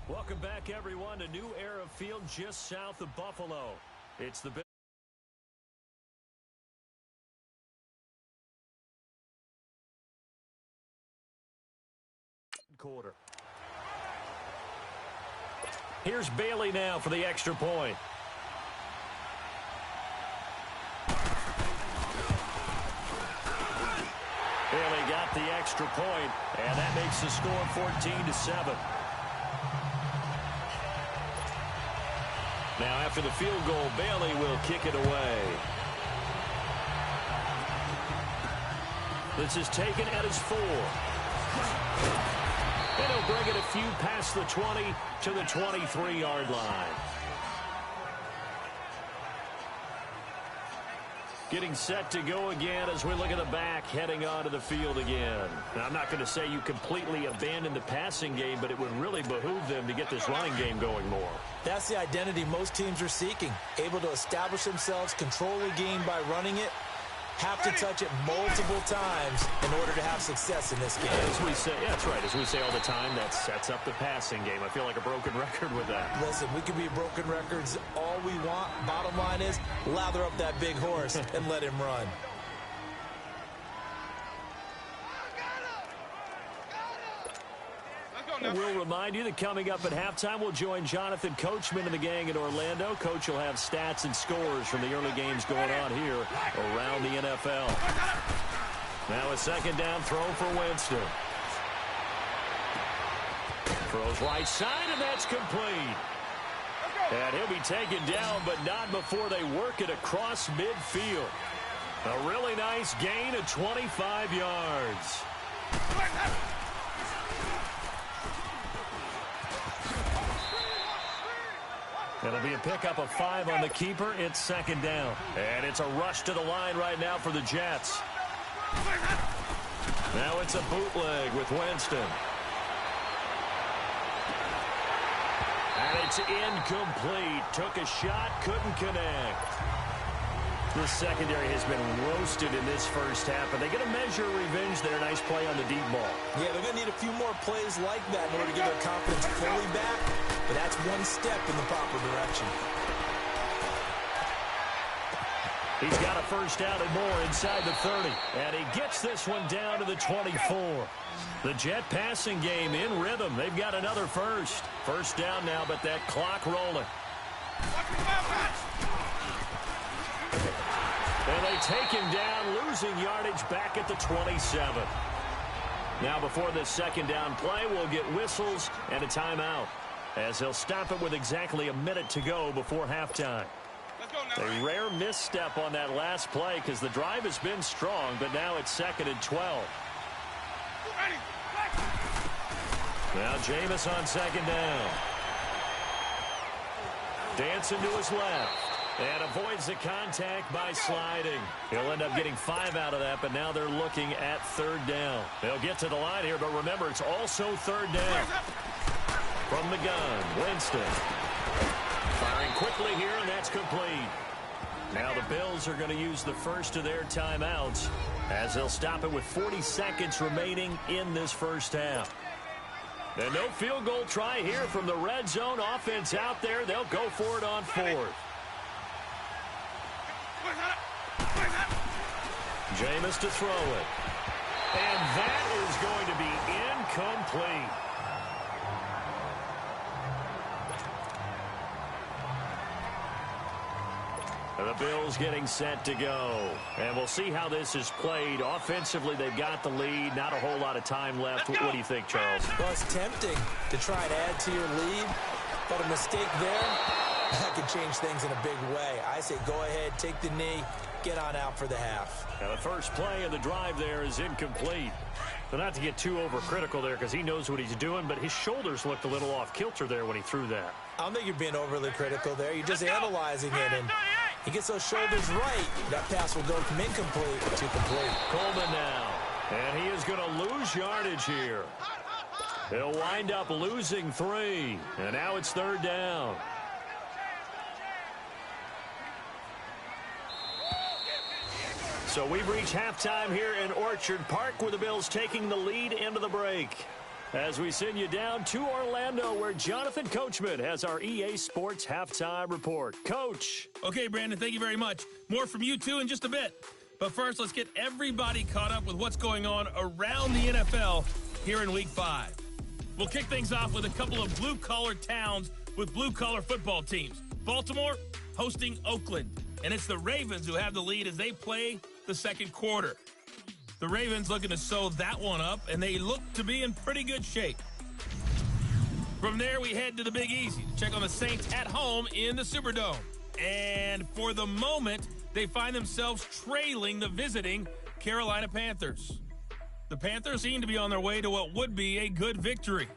Welcome back, everyone, to New Era Field just south of Buffalo. It's the quarter. Here's Bailey now for the extra point. Bailey got the extra point, and that makes the score 14-7. Now, after the field goal, Bailey will kick it away. This is taken at his 4. And he'll bring it a few past the 20 to the 23-yard line. Getting set to go again as we look at the back heading onto the field again. Now, I'm not going to say you completely abandon the passing game, but it would really behoove them to get this running game going more. That's the identity most teams are seeking. Able to establish themselves, control the game by running it, have to touch it multiple times in order to have success in this game. As we say, yeah, that's right. As we say all the time, that sets up the passing game. I feel like a broken record with that. Listen, we can be broken records all we want. Bottom line is, lather up that big horse and let him run. We'll remind you that coming up at halftime, we'll join Jonathan Coachman and the gang in Orlando. Coach will have stats and scores from the early games going on here around the NFL. Now a second down throw for Winston. Throws right side, and that's complete. And he'll be taken down, but not before they work it across midfield. A really nice gain of 25 yards. It'll be a pickup of 5 on the keeper. It's second down. And it's a rush to the line right now for the Jets. Now it's a bootleg with Winston. And it's incomplete. Took a shot, couldn't connect. The secondary has been roasted in this first half, but they get a measure of revenge there. Nice play on the deep ball. Yeah, they're going to need a few more plays like that in order to get their confidence fully back, but that's one step in the proper direction. He's got a first down and more inside the 30, and he gets this one down to the 24. The Jet passing game in rhythm. They've got another first. First down now, but that clock rolling. And they take him down, losing yardage back at the 27. Now before this second down play, we'll get whistles and a timeout, as they'll stop it with exactly a minute to go before halftime. A rare misstep on that last play because the drive has been strong, but now it's second and 12. Now Jameis on second down. Dancing to his left. And avoids the contact by sliding. He'll end up getting 5 out of that, but now they're looking at third down. They'll get to the line here, but remember, it's also third down. From the gun, Winston. Firing quickly here, and that's complete. Now the Bills are going to use the first of their timeouts as they'll stop it with 40 seconds remaining in this first half. And no field goal try here from the red zone. Offense out there. They'll go for it on 4th. Jameis to throw it. And that is going to be incomplete. And the Bills getting set to go. And we'll see how this is played. Offensively, they've got the lead. Not a whole lot of time left. What do you think, Charles? Well, it's tempting to try and add to your lead, but a mistake there, that could change things in a big way. I say go ahead, take the knee, get on out for the half. Now the first play of the drive there is incomplete. So not to get too overcritical there because he knows what he's doing, but his shoulders looked a little off kilter there when he threw that. I don't think you're being overly critical there. You're just analyzing it, and he gets those shoulders right. That pass will go from incomplete to complete. Coleman now, and he is going to lose yardage here. He'll wind up losing 3, and now it's third down. So we've reached halftime here in Orchard Park, where the Bills taking the lead into the break. As we send you down to Orlando, where Jonathan Coachman has our EA Sports Halftime Report. Coach. Okay, Brandon, thank you very much. More from you, too, in just a bit. But first, let's get everybody caught up with what's going on around the NFL here in Week 5. We'll kick things off with a couple of blue-collar towns with blue-collar football teams. Baltimore hosting Oakland. And it's the Ravens who have the lead as they play the second quarter. The Ravens looking to sew that one up, and they look to be in pretty good shape. From there, we head to the Big Easy to check on the Saints at home in the Superdome. And for the moment, they find themselves trailing the visiting Carolina Panthers. The Panthers seem to be on their way to what would be a good victory.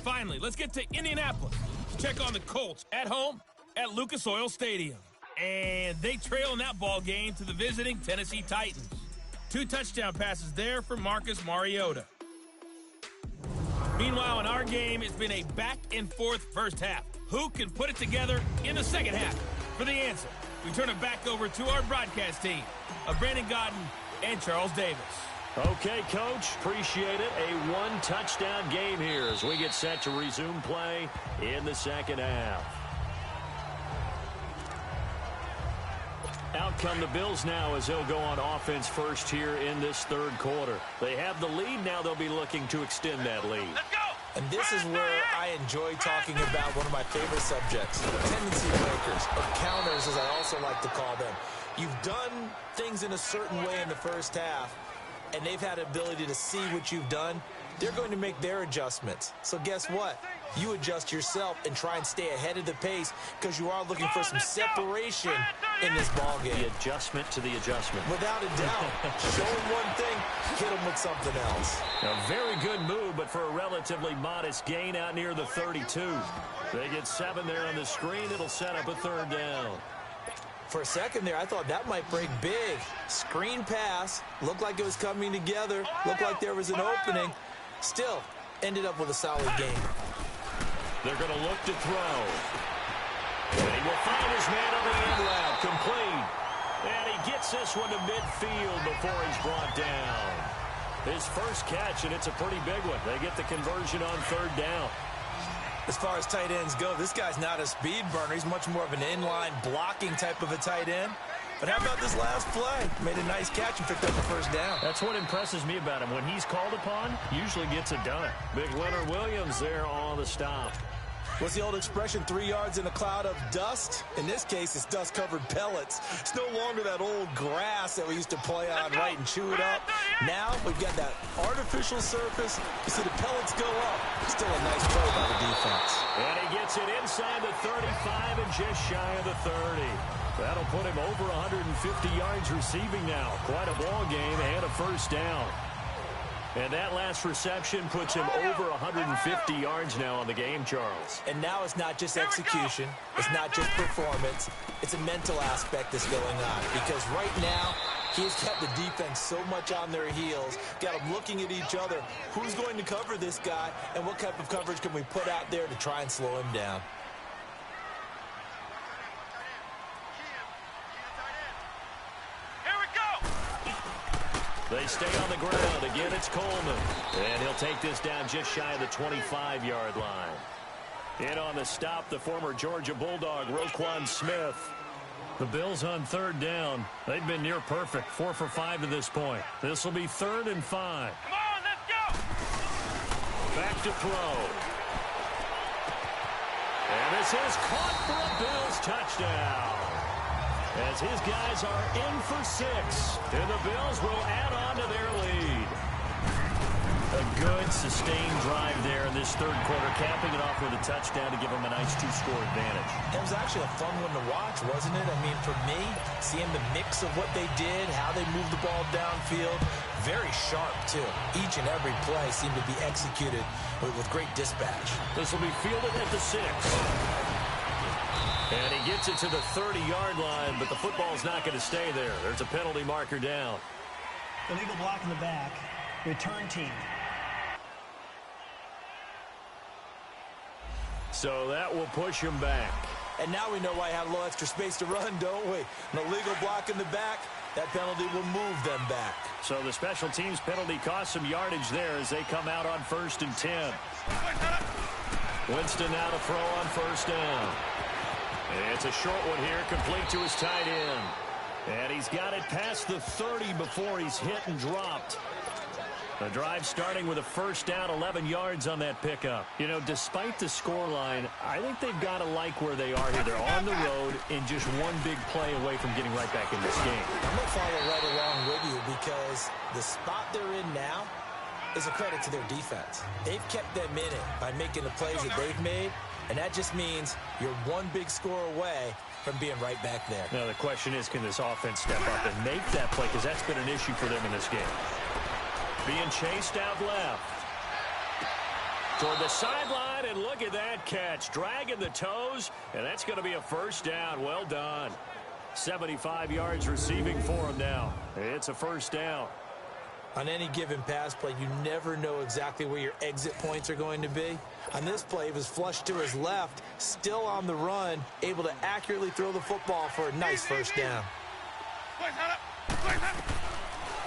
Finally, let's get to Indianapolis to check on the Colts at home at Lucas Oil Stadium. And they trail in that ball game to the visiting Tennessee Titans. 2 touchdown passes there for Marcus Mariota. Meanwhile, in our game, it's been a back-and-forth first half. Who can put it together in the second half? For the answer, we turn it back over to our broadcast team of Brandon Godden and Charles Davis. Okay, Coach, appreciate it. A 1-touchdown game here as we get set to resume play in the second half. Out come the Bills now as they'll go on offense first here in this third quarter. They have the lead. Now they'll be looking to extend that lead. Let's go! And this is where I enjoy talking about one of my favorite subjects, tendency makers, or counters as I also like to call them. You've done things in a certain way in the first half, and they've had the ability to see what you've done. They're going to make their adjustments. So guess what? You adjust yourself and try and stay ahead of the pace because you are looking for some separation in this ball game. The adjustment to the adjustment. Without a doubt. Show them one thing, hit them with something else. A very good move, but for a relatively modest gain out near the 32. They get 7 there on the screen. It'll set up a third down. For a second there, I thought that might break big. Screen pass. Looked like it was coming together. Looked like there was an opening. Still, ended up with a solid game. They're going to look to throw. And he will find his man on the end route. Complete. And he gets this one to midfield before he's brought down. His first catch, and it's a pretty big one. They get the conversion on third down. As far as tight ends go, this guy's not a speed burner. He's much more of an inline blocking type of a tight end. But how about this last play? Made a nice catch and picked up the first down. That's what impresses me about him. When he's called upon, usually gets it done. Big Leonard Williams there on the stop. What's the old expression, 3 yards in a cloud of dust? In this case, it's dust-covered pellets. It's no longer that old grass that we used to play on, right, and chew it up. Now we've got that artificial surface. You see the pellets go up. Still a nice play by the defense. And he gets it inside the 35 and just shy of the 30. That'll put him over 150 yards receiving now. Quite a ball game and a first down. And that last reception puts him over 150 yards now on the game, Charles. And now it's not just execution. It's not just performance. It's a mental aspect that's going on. Because right now, he's kept the defense so much on their heels. Got them looking at each other. Who's going to cover this guy? And what type of coverage can we put out there to try and slow him down? They stay on the ground. Again, it's Coleman. And he'll take this down just shy of the 25-yard line. In on the stop, the former Georgia Bulldog, Roquan Smith. The Bills on third down. They've been near perfect, 4 for 5 to this point. This will be 3rd and 5. Come on, let's go! Back to throw. And this is caught for a Bills touchdown. As his guys are in for 6. And the Bills will add on to their lead. A good, sustained drive there in this third quarter, capping it off with a touchdown to give them a nice 2-score advantage. It was actually a fun one to watch, wasn't it? I mean, for me, seeing the mix of what they did, how they moved the ball downfield, very sharp, too. Each and every play seemed to be executed with great dispatch. This will be fielded at the 6. And he gets it to the 30-yard line, but the football's not going to stay there. There's a penalty marker down. Illegal block in the back. Return team. So that will push him back. And now we know why I have a little extra space to run, don't we? An illegal block in the back, That penalty will move them back. So the special teams penalty cost some yardage there as they come out on 1st and 10. Winston now to throw on 1st down. It's a short one here, complete to his tight end. And he's got it past the 30 before he's hit and dropped. The drive starting with a 1st down, 11 yards on that pickup. You know, despite the scoreline, I think they've got to like where they are here. They're on the road and just one big play away from getting right back in this game. I'm going to follow right along with you because the spot they're in now is a credit to their defense. They've kept them in it by making the plays that they've made, and that just means you're one big score away from being right back there. Now, the question is, can this offense step up and make that play? Because that's been an issue for them in this game. Being chased out left. Toward the sideline, and look at that catch. Dragging the toes, and that's going to be a 1st down. Well done. 75 yards receiving for him now. It's a 1st down. On any given pass play, you never know exactly where your exit points are going to be. On this play, he was flushed to his left, still on the run, able to accurately throw the football for a nice 1st down.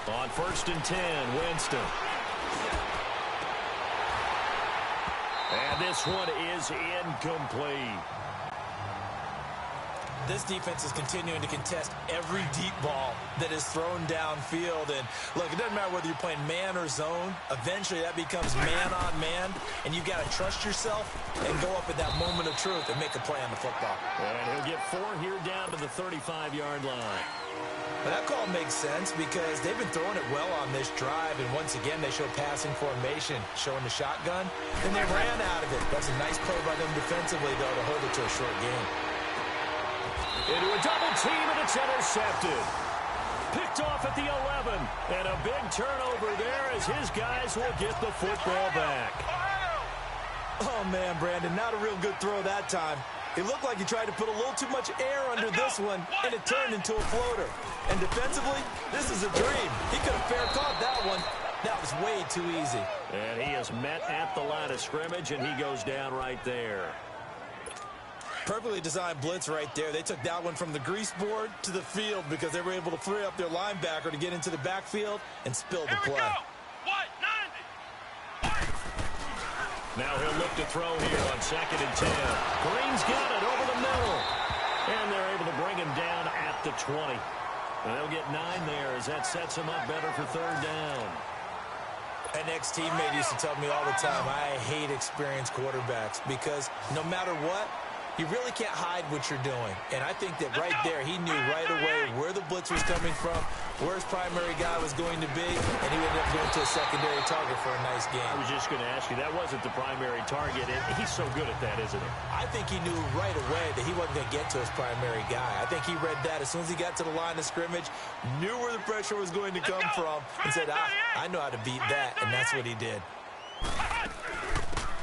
On 1st and 10, Winston. And this one is incomplete. This defense is continuing to contest every deep ball that is thrown downfield. And look, it doesn't matter whether you're playing man or zone. Eventually that becomes man on man, and you've got to trust yourself and go up at that moment of truth and make a play on the football. And he'll get 4 here down to the 35-yard line. But that call makes sense because they've been throwing it well on this drive, and once again they show passing formation, showing the shotgun, and they ran out of it. That's a nice play by them defensively, though, to hold it to a short game. Into a double team, and it's intercepted. Picked off at the 11, and a big turnover there as his guys will get the football back. Oh, man, Brandon, not a real good throw that time. It looked like he tried to put a little too much air under this one, and it turned into a floater. And defensively, this is a dream. He could have fair caught that one. That was way too easy. And he is met at the line of scrimmage, and he goes down right there. Perfectly designed blitz right there. They took that one from the grease board to the field because they were able to free up their linebacker to get into the backfield and spill the play. Now he'll look to throw here on 2nd and 10. Green's got it over the middle. And they're able to bring him down at the 20. And they'll get 9 there as that sets him up better for 3rd down. An ex-teammate used to tell me all the time, I hate experienced quarterbacks because no matter what, you really can't hide what you're doing. And I think that right there, he knew right away where the blitz was coming from, where his primary guy was going to be, and he ended up going to a secondary target for a nice game. I was just going to ask you, that wasn't the primary target, and he's so good at that, isn't he? I think he knew right away that he wasn't going to get to his primary guy. I think he read that as soon as he got to the line of scrimmage, knew where the pressure was going to come from, and said, I know how to beat that, and that's what he did.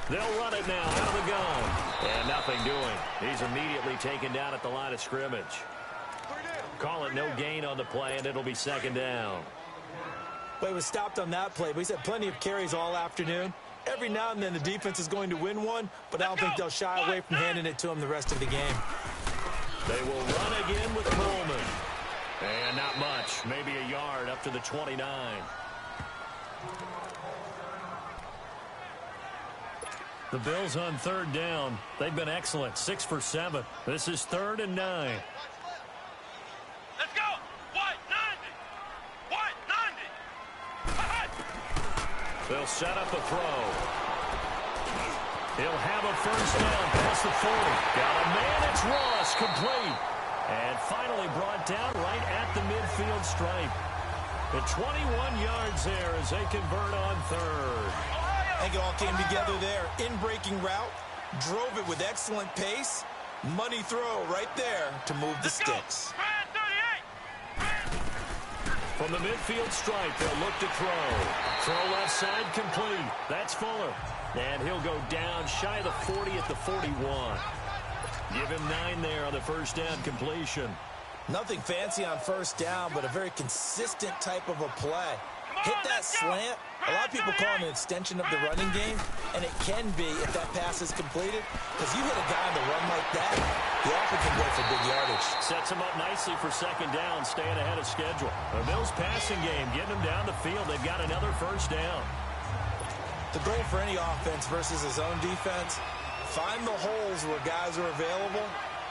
They'll run it now out of the gun. And nothing doing. He's immediately taken down at the line of scrimmage. Call it no gain on the play, and it'll be 2nd down. But he was stopped on that play. But he's had plenty of carries all afternoon. Every now and then the defense is going to win one, but I don't think they'll shy away from handing it to him the rest of the game. They will run again with Coleman. And not much. Maybe a yard up to the 29. The Bills on 3rd down. They've been excellent. 6 for 7. This is 3rd and 9. Let's go. White 90. They'll set up a throw. He'll have a 1st down past the 40. Got a man. It's Ross. Complete. And finally brought down right at the midfield stripe. The 21 yards there as they convert on 3rd. I think it all came together there. In-breaking route, drove it with excellent pace. Money throw right there to move the sticks. From the midfield stripe, they'll look to throw. Throw left side complete. That's Fuller. And he'll go down shy of the 40 at the 41. Give him 9 there on the 1st down completion. Nothing fancy on 1st down, but a very consistent type of a play. hit that slant. A lot of people call it an extension of the running game, and it can be if that pass is completed, because you hit a guy on the run like that, he often can go for big yardage. Sets him up nicely for second down, staying ahead of schedule. The Bills passing game, getting them down the field. They've got another first down. The goal for any offense versus his own defense, find the holes where guys are available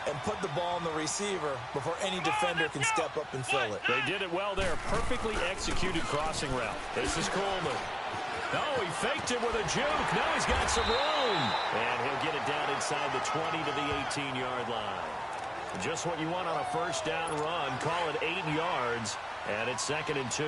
and put the ball on the receiver before any defender can step up and fill it. They did it well there. Perfectly executed crossing route. This is Coleman. Oh, he faked it with a juke. Now he's got some room. And he'll get it down inside the 20 to the 18-yard line. Just what you want on a first down run. Call it 8 yards. And it's 2nd and 2.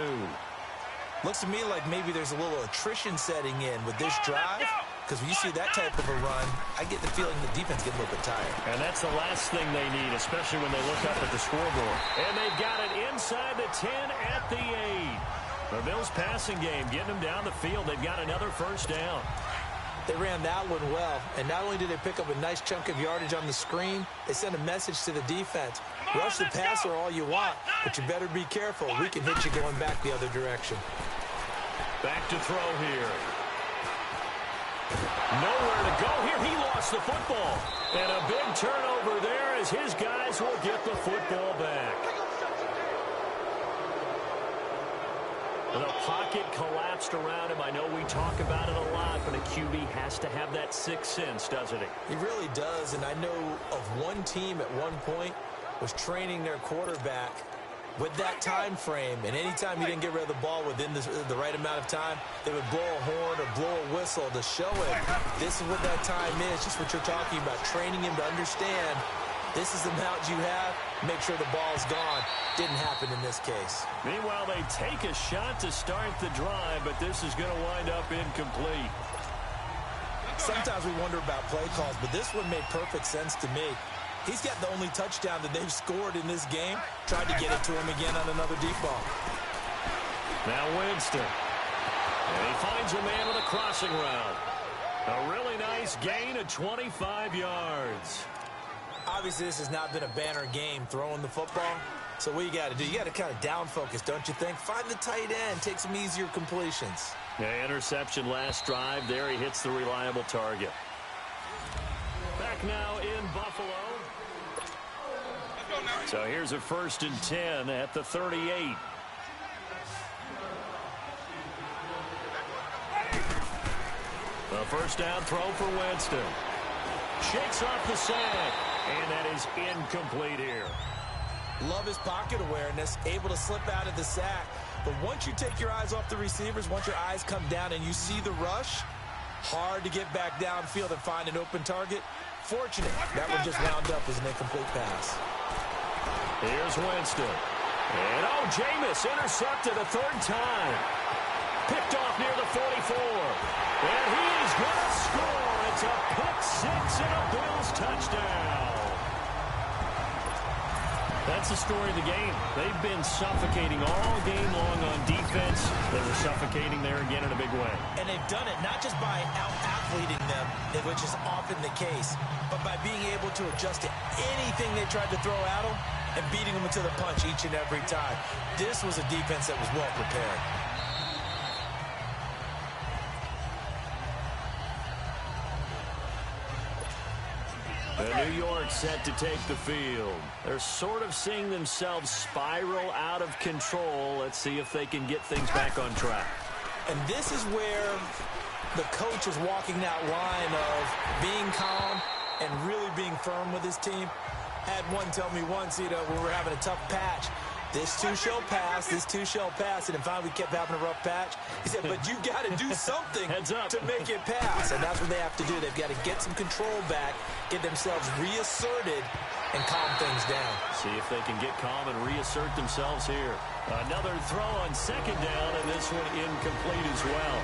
Looks to me like maybe there's a little attrition setting in with this drive. Because when you see that type of a run, I get the feeling the defense gets a little bit tired. And that's the last thing they need, especially when they look up at the scoreboard. And they've got it inside the 10 at the 8. The Bills passing game, getting them down the field. They've got another first down. They ran that one well. And not only did they pick up a nice chunk of yardage on the screen, they sent a message to the defense. Rush the passer all you want, but you better be careful. We can hit you going back the other direction. Back to throw here. Nowhere to go here. He lost the football. And a big turnover there as his guys will get the football back. The pocket collapsed around him. I know we talk about it a lot, but a QB has to have that sixth sense, doesn't he? He really does, and I know of one team at one point was training their quarterback with that time frame, and anytime you didn't get rid of the ball within the right amount of time, they would blow a horn or blow a whistle to show him this is what that time is, just what you're talking about, training him to understand this is the amount you have, make sure the ball's gone. Didn't happen in this case. Meanwhile, they take a shot to start the drive, but this is going to wind up incomplete. Sometimes we wonder about play calls, but this one made perfect sense to me. He's got the only touchdown that they've scored in this game. Tried to get it to him again on another deep ball. Now Winston. And he finds a man with a crossing route. A really nice gain of 25 yards. Obviously, this has not been a banner game throwing the football. So what you got to do, you got to kind of down focus, don't you think? Find the tight end, take some easier completions. Yeah, interception last drive. There he hits the reliable target. Back now in Buffalo. So here's a 1st and 10 at the 38. The first down throw for Winston. Shakes off the sack, and that is incomplete here. Love his pocket awareness, able to slip out of the sack. But once you take your eyes off the receivers, once your eyes come down and you see the rush, hard to get back downfield and find an open target. Fortunate, that one just wound up as an incomplete pass. Here's Winston. And, Jameis intercepted a 3rd time. Picked off near the 44. And he's going to score. It's a pick-6 and a Bills touchdown. That's the story of the game. They've been suffocating all game long on defense. They were suffocating there again in a big way. And they've done it not just by out-athleting them, which is often the case, but by being able to adjust to anything they tried to throw at them and beating them to the punch each and every time. This was a defense that was well prepared. New York set to take the field. They're sort of seeing themselves spiral out of control. Let's see if they can get things back on track. And this is where the coach is walking that line of being calm and really being firm with his team. Had one tell me once, when we were having a tough patch, this too shall pass, this too shall pass. And then finally we kept having a rough patch. He said, but you got to do something to make it pass. And that's what they have to do. They've got to get some control back, get themselves reasserted, and calm things down. See if they can get calm and reassert themselves here. Another throw on 2nd down, and this one incomplete as well.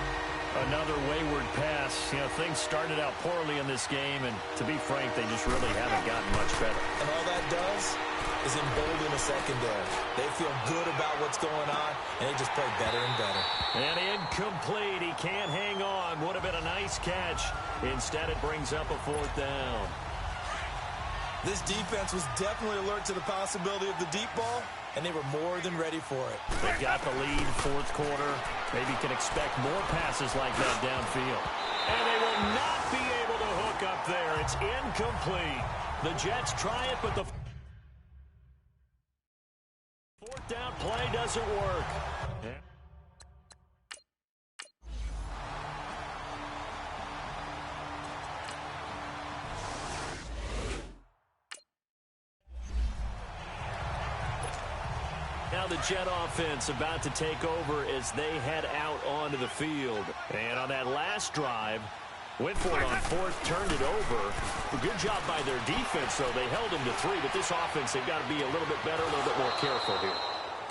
Another wayward pass. Things started out poorly in this game, and to be frank, they just really haven't gotten much better. And all that does is embolden a secondary. They feel good about what's going on, and they just play better and better. And incomplete. He can't hang on. Would have been a nice catch. Instead, it brings up a 4th down. This defense was definitely alert to the possibility of the deep ball, and they were more than ready for it. They've got the lead, fourth quarter. Maybe can expect more passes like that downfield. And they will not be able to hook up there. It's incomplete. The Jets try it, but the fourth down play doesn't work. Now the Jet offense about to take over as they head out onto the field. And on that last drive, went for it on fourth, turned it over. A good job by their defense, though. They held them to 3, but this offense, they've got to be a little bit better, a little bit more careful here.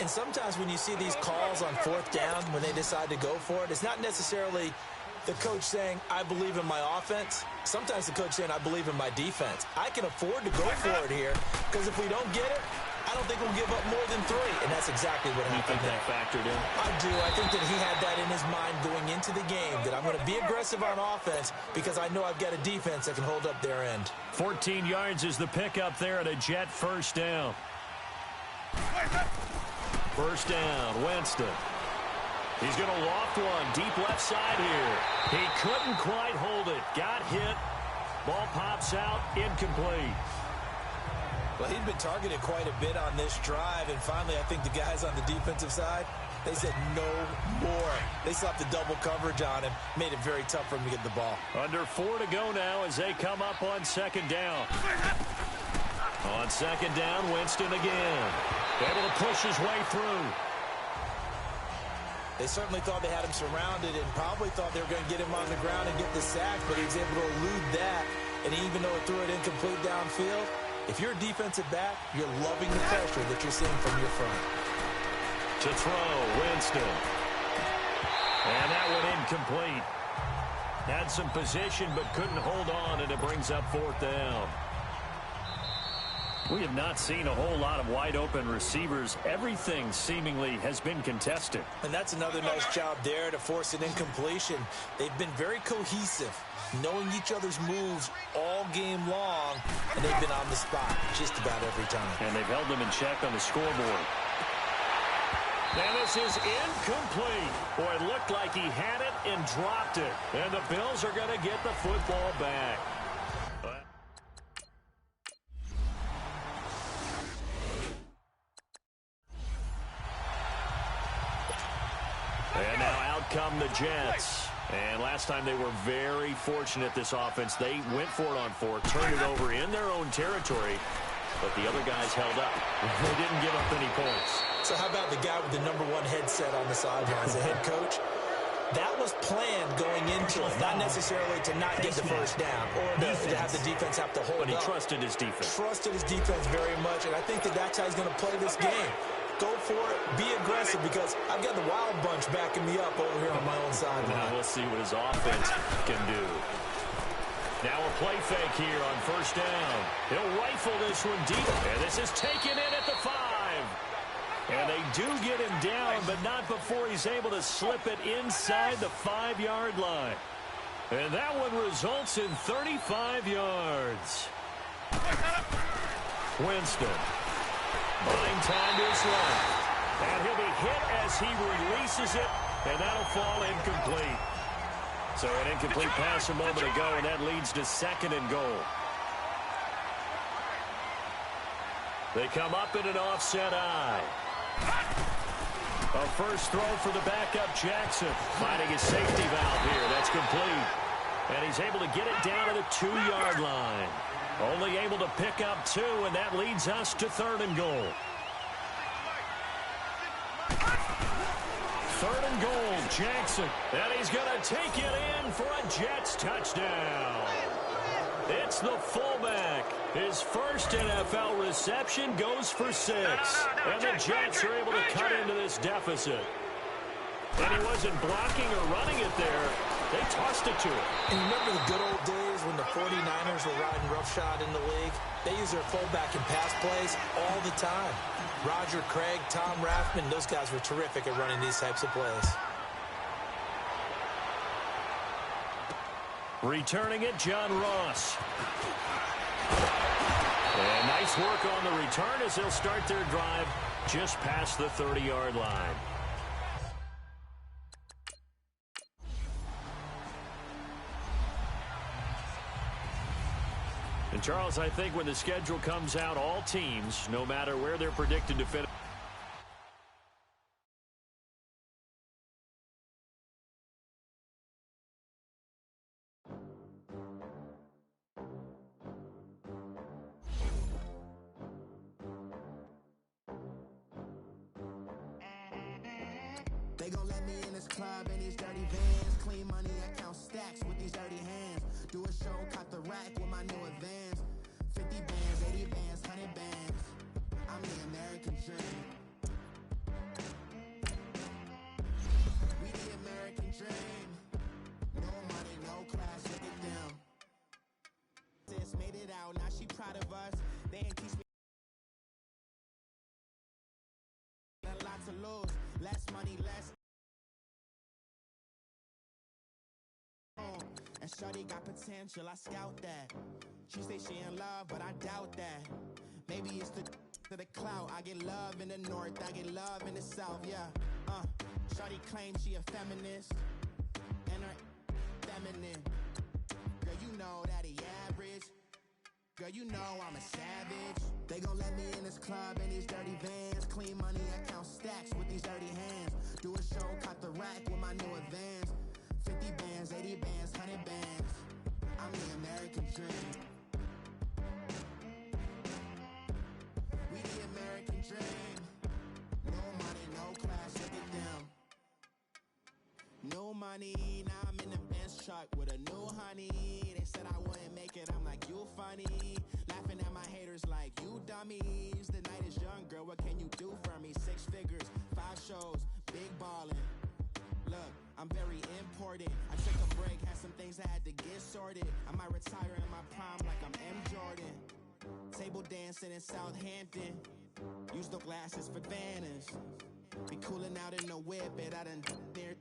And sometimes when you see these calls on fourth down, when they decide to go for it, it's not necessarily the coach saying, I believe in my offense. Sometimes the coach saying, I believe in my defense. I can afford to go for it here, because if we don't get it, I don't think we'll give up more than 3, and that's exactly what happened. You think that factored in? I do. I think that he had that in his mind going into the game, that I'm going to be aggressive on offense because I know I've got a defense that can hold up their end. 14 yards is the pickup there at a Jet first down. First down, Winston. He's going to loft one deep left side here. He couldn't quite hold it. Got hit. Ball pops out, incomplete. Well, he'd been targeted quite a bit on this drive, and finally I think the guys on the defensive side, they said no more. They slapped the double coverage on him, made it very tough for him to get the ball. Under 4 to go now as they come up on second down. On second down, Winston again. Able to push his way through. They certainly thought they had him surrounded and probably thought they were going to get him on the ground and get the sack, but he was able to elude that, and even though it threw it incomplete downfield, if you're a defensive back, you're loving the pressure that you're seeing from your front. To throw, Winston. And that one incomplete. Had some position but couldn't hold on, and it brings up fourth down. We have not seen a whole lot of wide-open receivers. Everything seemingly has been contested. And that's another nice job there to force an incompletion. They've been very cohesive, knowing each other's moves all game long, and they've been on the spot just about every time. And they've held them in check on the scoreboard. And this is incomplete. Boy, it looked like he had it and dropped it. And the Bills are going to get the football back. And now out come the Jets. And last time they were very fortunate, this offense. They went for it on 4, turned it over in their own territory, but the other guys held up. They didn't give up any points. So how about the guy with the #1 headset on the sidelines, the head coach? That was planned going into it, not necessarily to not get the first down or to have the defense have to hold up. But he trusted his defense. Trusted his defense very much, and I think that that's how he's going to play this game. Go for it, be aggressive, because I've got the wild bunch backing me up over here on my own sideline. Now we'll see what his offense can do. Now a play fake here on first down. He'll rifle this one deep, and this is taken in at the 5. And they do get him down, but not before he's able to slip it inside the 5-yard line. And that one results in 35 yards. Winston. Buying time to his left. And he'll be hit as he releases it, and that'll fall incomplete. So an incomplete pass a moment ago, and that leads to 2nd and goal. They come up in an offset eye. A first throw for the backup Jackson. Finding his safety valve here. That's complete. And he's able to get it down to the 2-yard line. Only able to pick up 2, and that leads us to 3rd and goal. 3rd and goal, Jackson. And he's going to take it in for a Jets touchdown. It's the fullback. His first NFL reception goes for 6. And the Jets are able to cut into this deficit. And he wasn't blocking or running it there. They tossed it to him. And remember the good old days when the 49ers were riding roughshod in the league? They use their fullback in pass plays all the time. Roger Craig, Tom Rathman, those guys were terrific at running these types of plays. Returning it, John Ross. And nice work on the return as they'll start their drive just past the 30-yard line. And, Charles, I think when the schedule comes out, all teams, no matter where they're predicted to finish, They gon' let me in this club in these dirty vans. Clean money, I count stacks with these dirty hands. Do a show, caught the rack with my new advance. 50 bands, 80 bands, 100 bands. I'm the American dream. We the American dream. No money, no class, look at them. Sis made it out, now she proud of us. They ain't teach me a lot to lose. Less money, less. And shawty got potential, I scout that. She say she in love, but I doubt that. Maybe it's to the clout. I get love in the north, I get love in the south, yeah. Shawty claims she a feminist, and her feminine. Girl, you know that he average. Girl, you know I'm a savage. They gon' let me in this club in these dirty vans. Clean money, I count stacks with these dirty hands. Do a show, caught the rack with my new advance. 50 bands, 80 bands, 100 bands. I'm the American dream. We the American dream. No money, no class, look at them. No money, now I'm in the Benz truck with a new honey. They said I wouldn't make it, I'm like, you funny. Laughing at my haters like, you dummies. The night is young, girl, what can you do for me? 6 figures, 5 shows, big ballin'. Look, I'm very important. I took a break, had some things I had to get sorted. I might retire in my prime like I'm M. Jordan. Table dancing in Southampton. Use the glasses for Vanish. Be cooling out in the whip, and I done near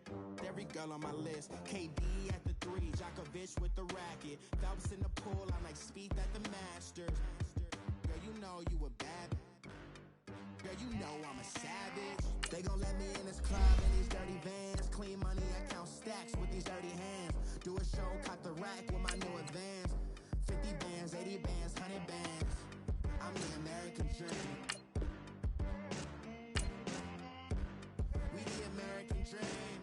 every girl on my list. KD at the 3, Djokovic with the racket. Phelps in the pool, I like Spieth at the Masters. Girl, you know you a bad. Girl, you know I'm a savage. They gon' let me in this club in these dirty vans. Clean money, I count stacks with these dirty hands. Do a show, caught the rack with my new advance. 50 bands, 80 bands, 100 bands. I'm the American dream. We the American dream.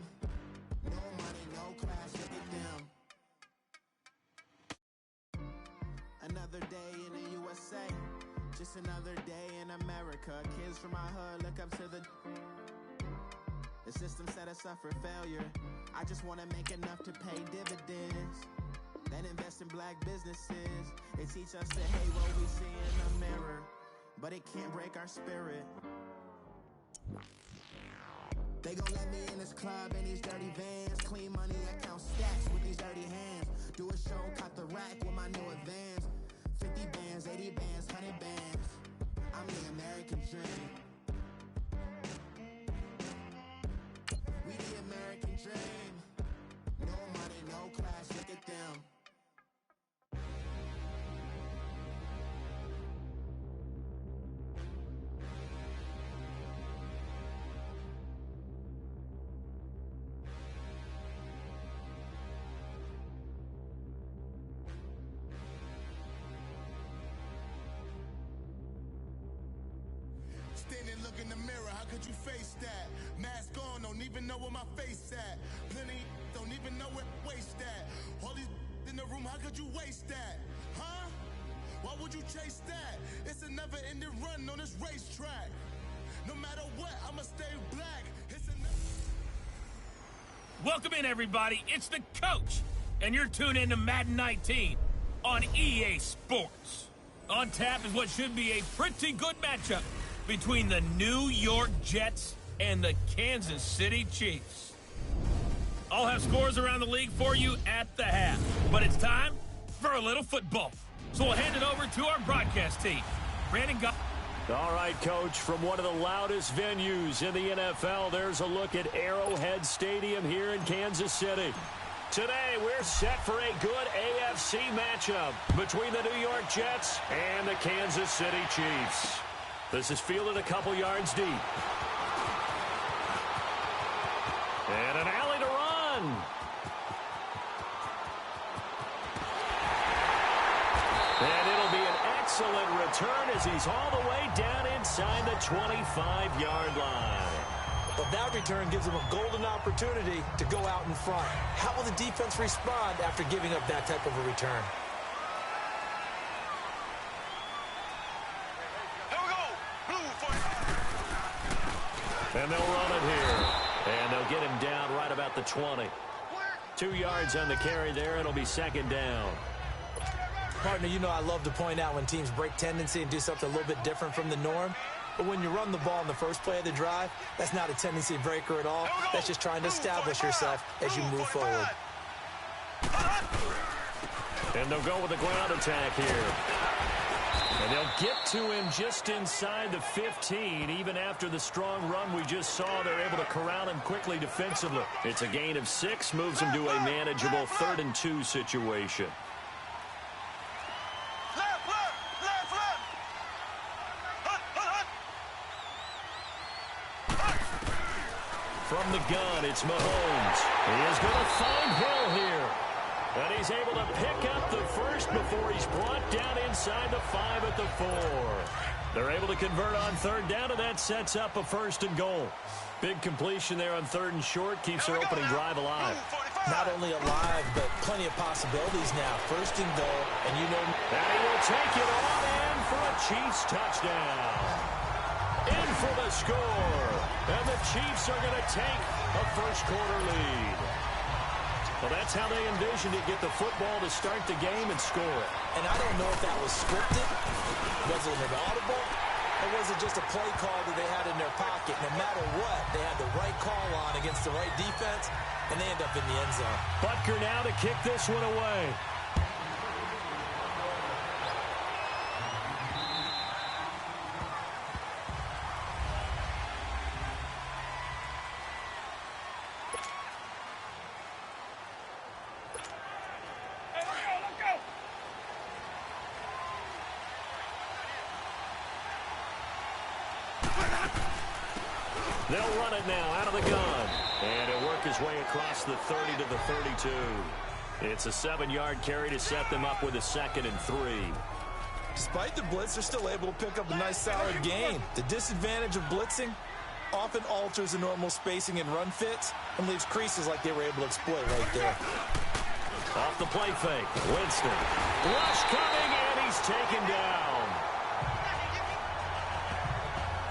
No money, no class, look at them. Another day in the USA. Just another day in America. Kids from my hood look up to the system set us up for failure. I just want to make enough to pay dividends, then invest in black businesses. They teach us to hate what we see in the mirror, but it can't break our spirit. They gon' let me in this club in these dirty vans. Clean money, I count stacks with these dirty hands. Do a show, caught the rack with my new advance. 50 bands, 80 bands, 100 bands. I'm the American dream. We the American dream. No money, no class, look at them. Standing, look in the mirror, how could you face that? Mask on, don't even know where my face at. Plenty don't even know where waste at. All these in the room, how could you waste that? Huh? Why would you chase that? It's a never-ending run on this racetrack. No matter what, I'ma stay black. Welcome in, everybody. It's the coach, and you're tuned in to Madden 19 on EA Sports. On tap is what should be a pretty good matchup between the New York Jets and the Kansas City Chiefs. I'll have scores around the league for you at the half, but it's time for a little football. So we'll hand it over to our broadcast team. Brandon Got. All right, Coach, from one of the loudest venues in the NFL, there's a look at Arrowhead Stadium here in Kansas City. Today, we're set for a good AFC matchup between the New York Jets and the Kansas City Chiefs. This is fielded a couple yards deep. And an alley to run. And it'll be an excellent return as he's all the way down inside the 25-yard line. But that return gives him a golden opportunity to go out in front. How will the defense respond after giving up that type of a return? Here we go. Blue for And they'll run it here. And they'll get him down right about the 20. 2 yards on the carry there. It'll be second down. Partner, you know I love to point out when teams break tendency and do something a little bit different from the norm. But when you run the ball in the first play of the drive, that's not a tendency breaker at all. That's just trying to establish yourself as you move forward. And they'll go with a ground attack here. And they'll get to him just inside the 15. Even after the strong run we just saw, they're able to corral him quickly defensively. It's a gain of 6, moves him to a manageable 3rd and 2 situation. From the gun, it's Mahomes. He is going to find Hill here. And he's able to pick up the first before he's brought down inside the 5 at the 4. They're able to convert on 3rd down, and that sets up a 1st and goal. Big completion there on 3rd and short keeps their opening drive alive. Not only alive, but plenty of possibilities now. 1st and goal, and you know... And he will take it on in for a Chiefs touchdown. In for the score. And the Chiefs are going to take a first-quarter lead. Well, that's how they envisioned it, get the football to start the game and score it. And I don't know if that was scripted. Was it an audible? Or was it just a play call that they had in their pocket? No matter what, they had the right call on against the right defense, and they end up in the end zone. Butker now to kick this one away. They'll run it now out of the gun. And it'll work his way across the 30 to the 32. It's a 7-yard carry to set them up with a 2nd and 3. Despite the blitz, they're still able to pick up a nice solid gain. The disadvantage of blitzing often alters the normal spacing and run fits and leaves creases like they were able to exploit right there. Off the play fake. Winston. Rush coming, and he's taken down.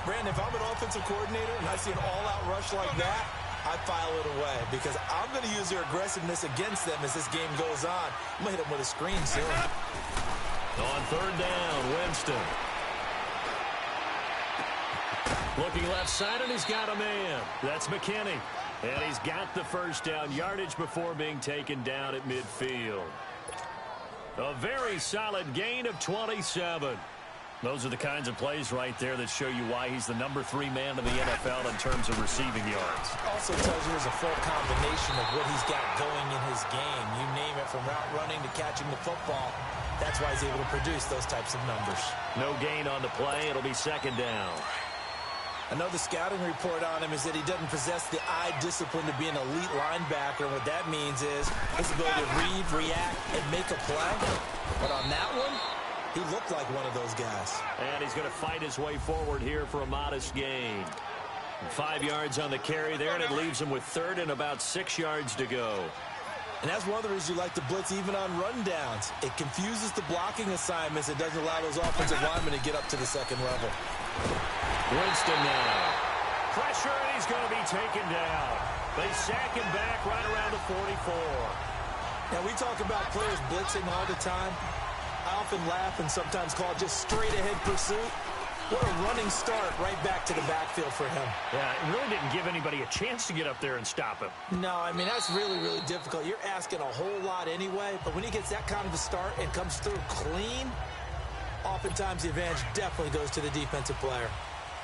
Brandon, if I'm an offensive coordinator and I see an all-out rush like that, I file it away because I'm going to use their aggressiveness against them as this game goes on. I'm going to hit them with a screen soon. On 3rd down, Winston. Looking left side, and he's got a man. That's McKinney. And he's got the first down yardage before being taken down at midfield. A very solid gain of 27. Those are the kinds of plays right there that show you why he's the number 3 man in the NFL in terms of receiving yards. Also tells you there's a full combination of what he's got going in his game. You name it, from route running to catching the football. That's why he's able to produce those types of numbers. No gain on the play. It'll be 2nd down. Another scouting report on him is that he doesn't possess the eye discipline to be an elite linebacker. And what that means is his ability to read, react, and make a play. But on that one, he looked like one of those guys. And he's going to fight his way forward here for a modest gain. 5 yards on the carry there, and it leaves him with 3rd and about 6 yards to go. And that's one of the reasons you like to blitz even on rundowns. It confuses the blocking assignments. It doesn't allow those offensive linemen to get up to the 2nd level. Winston now. Pressure, and he's going to be taken down. They sack him back right around the 44. Now, we talk about players blitzing all the time. I often laugh and sometimes call it just straight-ahead pursuit. What a running start right back to the backfield for him. Yeah, it really didn't give anybody a chance to get up there and stop him. No, I mean, that's really, really difficult. You're asking a whole lot anyway, but when he gets that kind of a start and comes through clean, oftentimes the advantage definitely goes to the defensive player.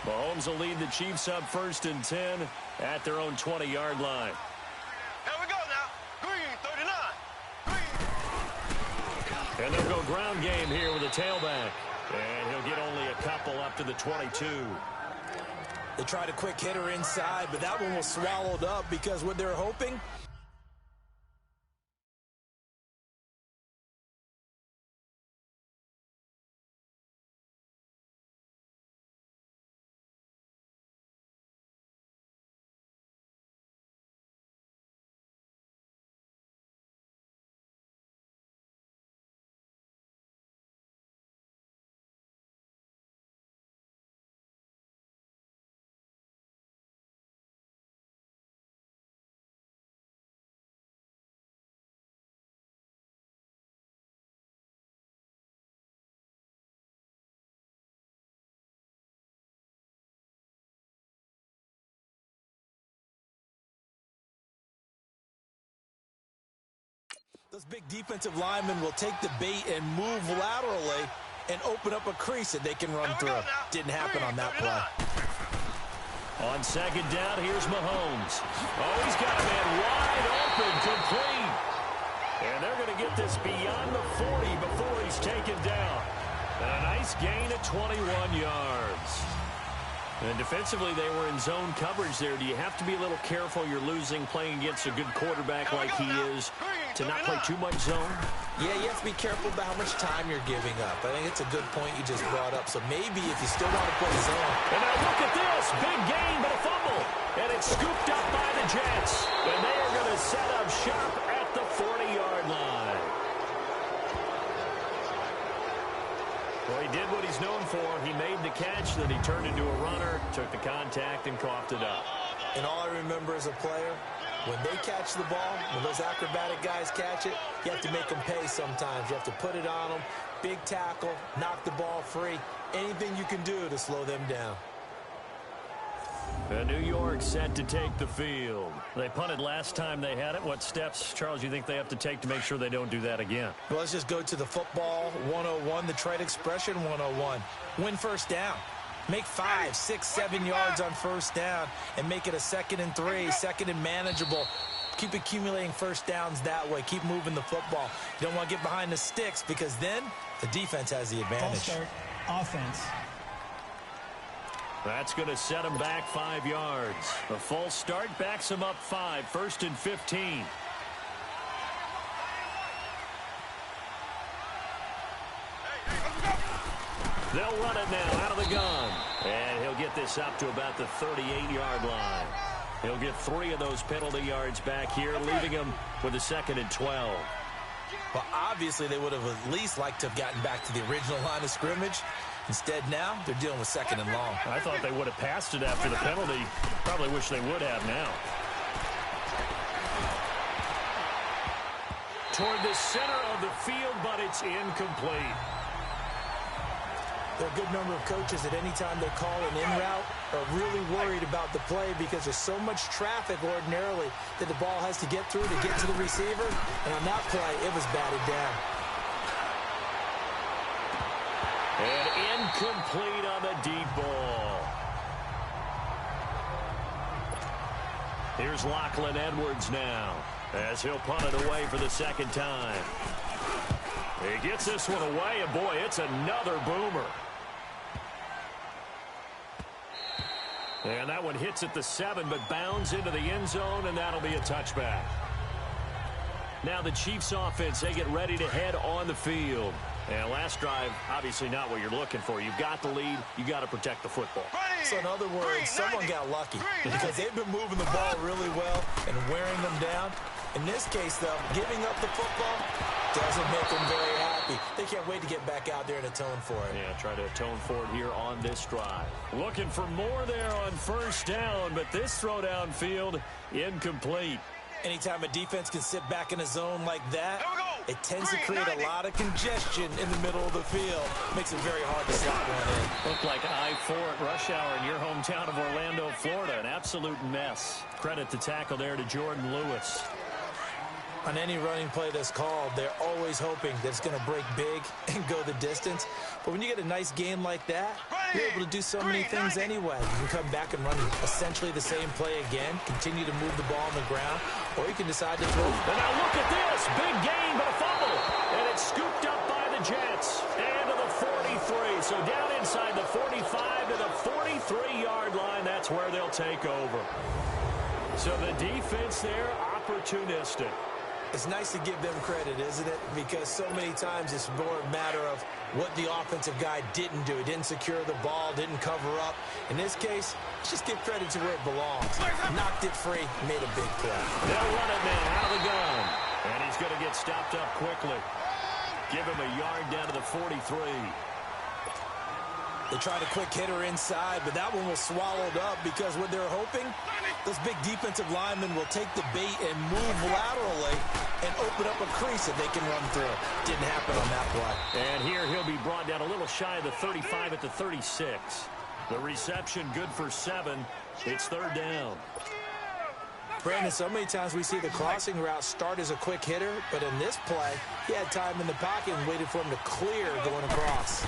Mahomes will lead the Chiefs up 1st and 10 at their own 20-yard line. Here we go now. Green, 39. Green. And they'll go ground game here with a tailback. And he'll get only a couple up to the 22. They tried a quick hitter inside, but that one was swallowed up because what they're hoping. Those big defensive linemen will take the bait and move laterally and open up a crease that they can run through. Didn't happen on that play. On second down, here's Mahomes. Oh, he's got a man wide open, complete. And they're going to get this beyond the 40 before he's taken down. And a nice gain at 21 yards. And defensively, they were in zone coverage there. Do you have to be a little careful you're losing playing against a good quarterback like he is to not play too much zone? Yeah, you have to be careful about how much time you're giving up. I think it's a good point you just brought up. So maybe if you still want to play zone. And now look at this. Big gain, but a fumble. And it's scooped up by the Jets. And they are going to set up shop at the 40-yard line. Well, he did what he's known for. He made the catch, then he turned into a runner, took the contact, and coughed it up. And all I remember as a player, when they catch the ball, when those acrobatic guys catch it, you have to make them pay sometimes. You have to put it on them, big tackle, knock the ball free, anything you can do to slow them down. New York set to take the field. They punted last time they had it. What steps, Charles, you think they have to take to make sure they don't do that again? Well, let's just go to the football 101, the trade expression 101. Win first down. Make 5, 6, 7 yards on first down and make it a 2nd and 3, 2nd and manageable. Keep accumulating first downs that way. Keep moving the football. You don't want to get behind the sticks because then the defense has the advantage. False start, offense. That's going to set him back 5 yards. A false start backs him up 5, 1st and 15. They'll run it now out of the gun. And he'll get this up to about the 38-yard line. He'll get 3 of those penalty yards back here, leaving him with a 2nd and 12. Well, obviously, they would have at least liked to have gotten back to the original line of scrimmage. Instead, now, they're dealing with 2nd and long. I thought they would have passed it after the penalty. Probably wish they would have now. Toward the center of the field, but it's incomplete. There are a good number of coaches that any time they call an in route are really worried about the play because there's so much traffic ordinarily that the ball has to get through to get to the receiver. And on that play, it was batted down. And incomplete on the deep ball. Here's Lachlan Edwards now as he'll punt it away for the 2nd time. He gets this one away, and boy, it's another boomer. And that one hits at the 7, but bounds into the end zone, and that'll be a touchback. Now the Chiefs offense, they get ready to head on the field. And last drive, obviously not what you're looking for. You've got the lead. You got to protect the football. So in other words, someone got lucky because they've been moving the ball really well and wearing them down. In this case, though, giving up the football doesn't make them very happy. They can't wait to get back out there and atone for it. Yeah, try to atone for it here on this drive. Looking for more there on first down, but this throw downfield incomplete. Anytime a defense can sit back in a zone like that, it tends to create a lot of congestion in the middle of the field. Makes it very hard to slot one in. Looked like I-4 at rush hour in your hometown of Orlando, Florida. An absolute mess. Credit the tackle there to Jordan Lewis. On any running play that's called, they're always hoping that it's going to break big and go the distance. But when you get a nice game like that, you're able to do so many things anyway. You can come back and run essentially the same play again, continue to move the ball on the ground, or you can decide to throw. And now look at this. Big gain, but a fumble. And it's scooped up by the Jets. And to the 43. that's where they'll take over. So the defense there, opportunistic. It's nice to give them credit, isn't it? Because so many times it's more a matter of what the offensive guy didn't do. He didn't secure the ball, didn't cover up. In this case, let's just give credit to where it belongs. Knocked it free, made a big play. They'll run it now out of the gun. And he's going to get stopped up quickly. Give him a yard down to the 43. They tried a quick hitter inside, but that one was swallowed up because what they're hoping, those big defensive linemen will take the bait and move laterally and open up a crease that they can run through. Didn't happen on that play. And here he'll be brought down a little shy of the 35 at the 36. The reception good for 7. It's third down. Brandon, so many times we see the crossing route start as a quick hitter, but in this play, he had time in the pocket and waited for him to clear going across.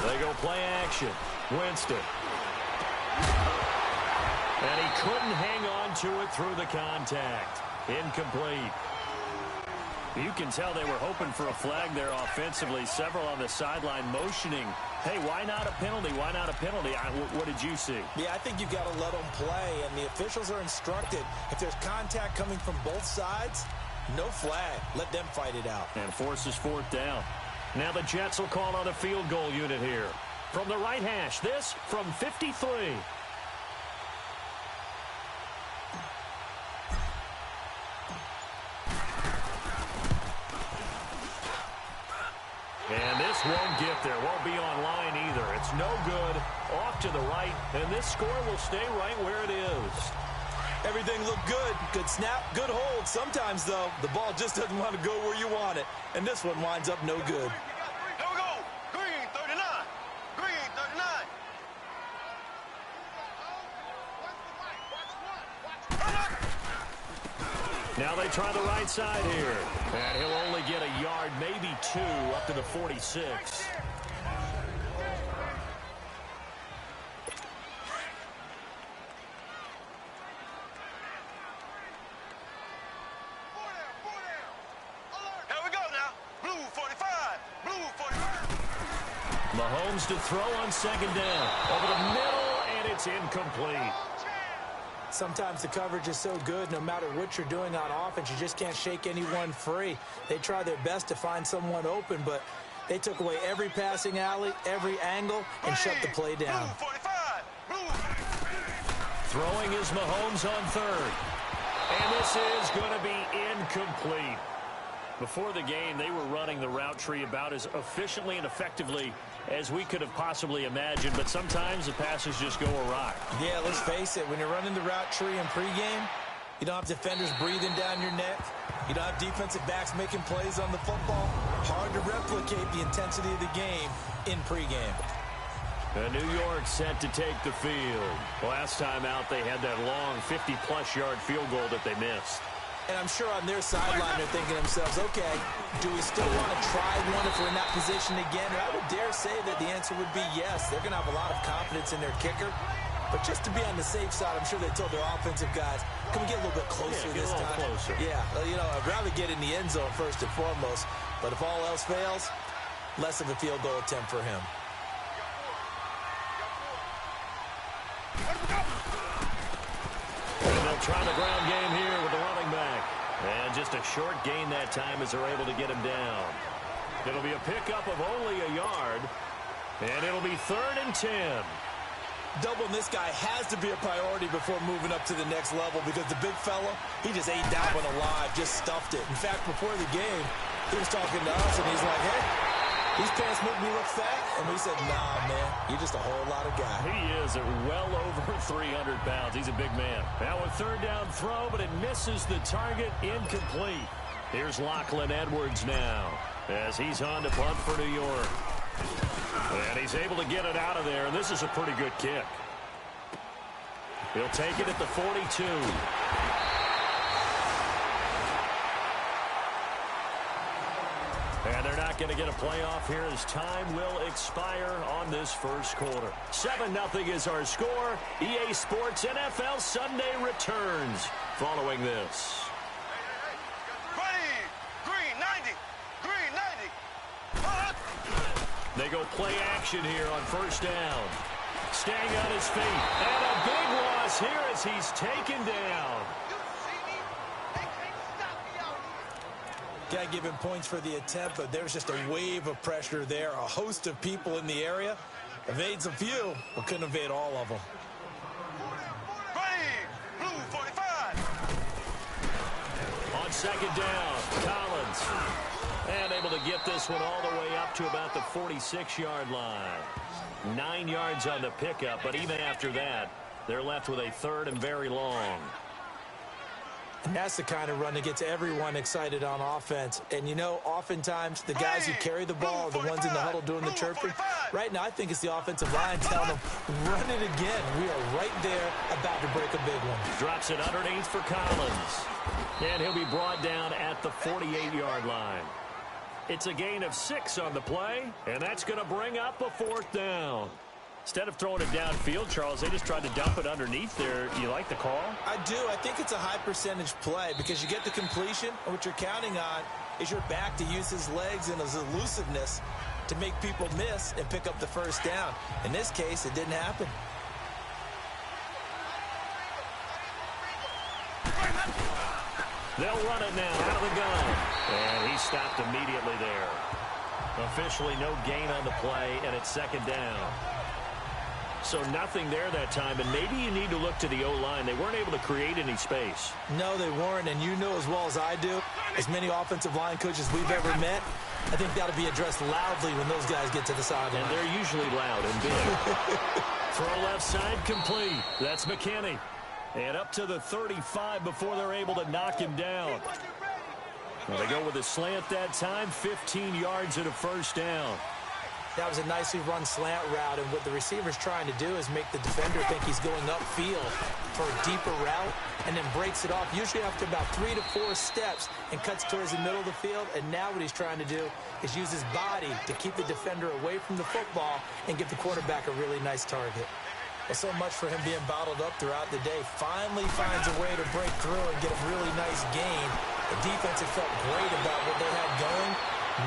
They go play action. Winston. And he couldn't hang on to it through the contact. Incomplete. You can tell they were hoping for a flag there offensively. Several on the sideline motioning. Hey, why not a penalty? Why not a penalty? What did you see? Yeah, I think you've got to let them play, and the officials are instructed. If there's contact coming from both sides, no flag. Let them fight it out. And forces fourth down. Now the Jets will call on a field goal unit here. From the right hash, this from 53. And this won't get there. Won't be online either. It's no good. Off to the right. And this score will stay right where it is. Everything looked good. Good snap, good hold. Sometimes, though, the ball just doesn't want to go where you want it. And this one winds up no good. Here we go. Green 39. Green 39. Now they try the right side here. And he'll only get a yard, maybe 2, up to the 46. Mahomes to throw on second down. Over the middle, and it's incomplete. Sometimes the coverage is so good, no matter what you're doing on offense, you just can't shake anyone free. They try their best to find someone open, but they took away every passing alley, every angle, and shut the play down. Throwing is Mahomes on third. And this is going to be incomplete. Before the game, they were running the route tree about as efficiently and effectively as we could have possibly imagined, but sometimes the passes just go awry. Yeah, let's face it, when you're running the route tree in pregame, you don't have defenders breathing down your neck. You don't have defensive backs making plays on the football. Hard to replicate the intensity of the game in pregame. And New York set to take the field. Last time out, they had that long 50-plus yard field goal that they missed. And I'm sure on their sideline they're thinking to themselves, okay, do we still want to try one if we're in that position again? And I would dare say that the answer would be yes. They're going to have a lot of confidence in their kicker. But just to be on the safe side, I'm sure they told their offensive guys, can we get a little bit closer this time? Closer. Yeah, you know, I'd rather get in the end zone first and foremost. But if all else fails, less of a field goal attempt for him. And they'll try the ground game here with the running back. And just a short gain that time as they're able to get him down. It'll be a pickup of only a yard. And it'll be 3rd and 10. Doubling this guy has to be a priority before moving up to the next level because the big fella, he just ate that one alive, just stuffed it. In fact, before the game, he was talking to us, and he's like, hey, these pants make me look fat. And we said, nah, man, you're just a whole lot of guy. He is at well over 300 pounds. He's a big man. Now a 3rd down throw, but it misses the target. Incomplete. Here's Lachlan Edwards now as he's on to punt for New York. And he's able to get it out of there, and this is a pretty good kick. He'll take it at the 42. And they're not going to get a playoff here as time will expire on this first quarter. 7-0 is our score. EA Sports NFL Sunday returns following this. Green 90. Green 90. They go play action here on first down. Staying on his feet. And a big loss here as he's taken down. Got to give him points for the attempt, but there's just a wave of pressure there. A host of people in the area. Evades a few, but couldn't evade all of them. Blue 45. On second down, Collins. And able to get this one all the way up to about the 46-yard line. 9 yards on the pickup, but even after that, they're left with a third and very long. And that's the kind of run that gets everyone excited on offense. And, you know, oftentimes the guys who carry the ball are the ones in the huddle doing the chirping. Right now, I think it's the offensive line telling them, run it again. We are right there about to break a big one. Drops it underneath for Collins. And he'll be brought down at the 48-yard line. It's a gain of 6 on the play, and that's going to bring up a fourth down. Instead of throwing it downfield, Charles, they just tried to dump it underneath there. You like the call? I do. I think it's a high percentage play because you get the completion, and what you're counting on is your back to use his legs and his elusiveness to make people miss and pick up the first down. In this case, it didn't happen. They'll run it now out of the gun. And he stopped immediately there. Officially no gain on the play, and it's second down. So nothing there that time, and maybe you need to look to the O-line. They weren't able to create any space. No, they weren't, and you know as well as I do, as many offensive line coaches we've ever met, I think that'll be addressed loudly when those guys get to the sideline. And they're usually loud and big. Throw left side complete. That's McKinney. And up to the 35 before they're able to knock him down. Well, they go with a slant that time, 15 yards and a first down. That was a nicely run slant route, and what the receiver's trying to do is make the defender think he's going upfield for a deeper route and then breaks it off, usually after about 3 to 4 steps, and cuts towards the middle of the field. And now what he's trying to do is use his body to keep the defender away from the football and give the quarterback a really nice target. Well, so much for him being bottled up throughout the day. Finally finds a way to break through and get a really nice gain. The defense had felt great about what they had going.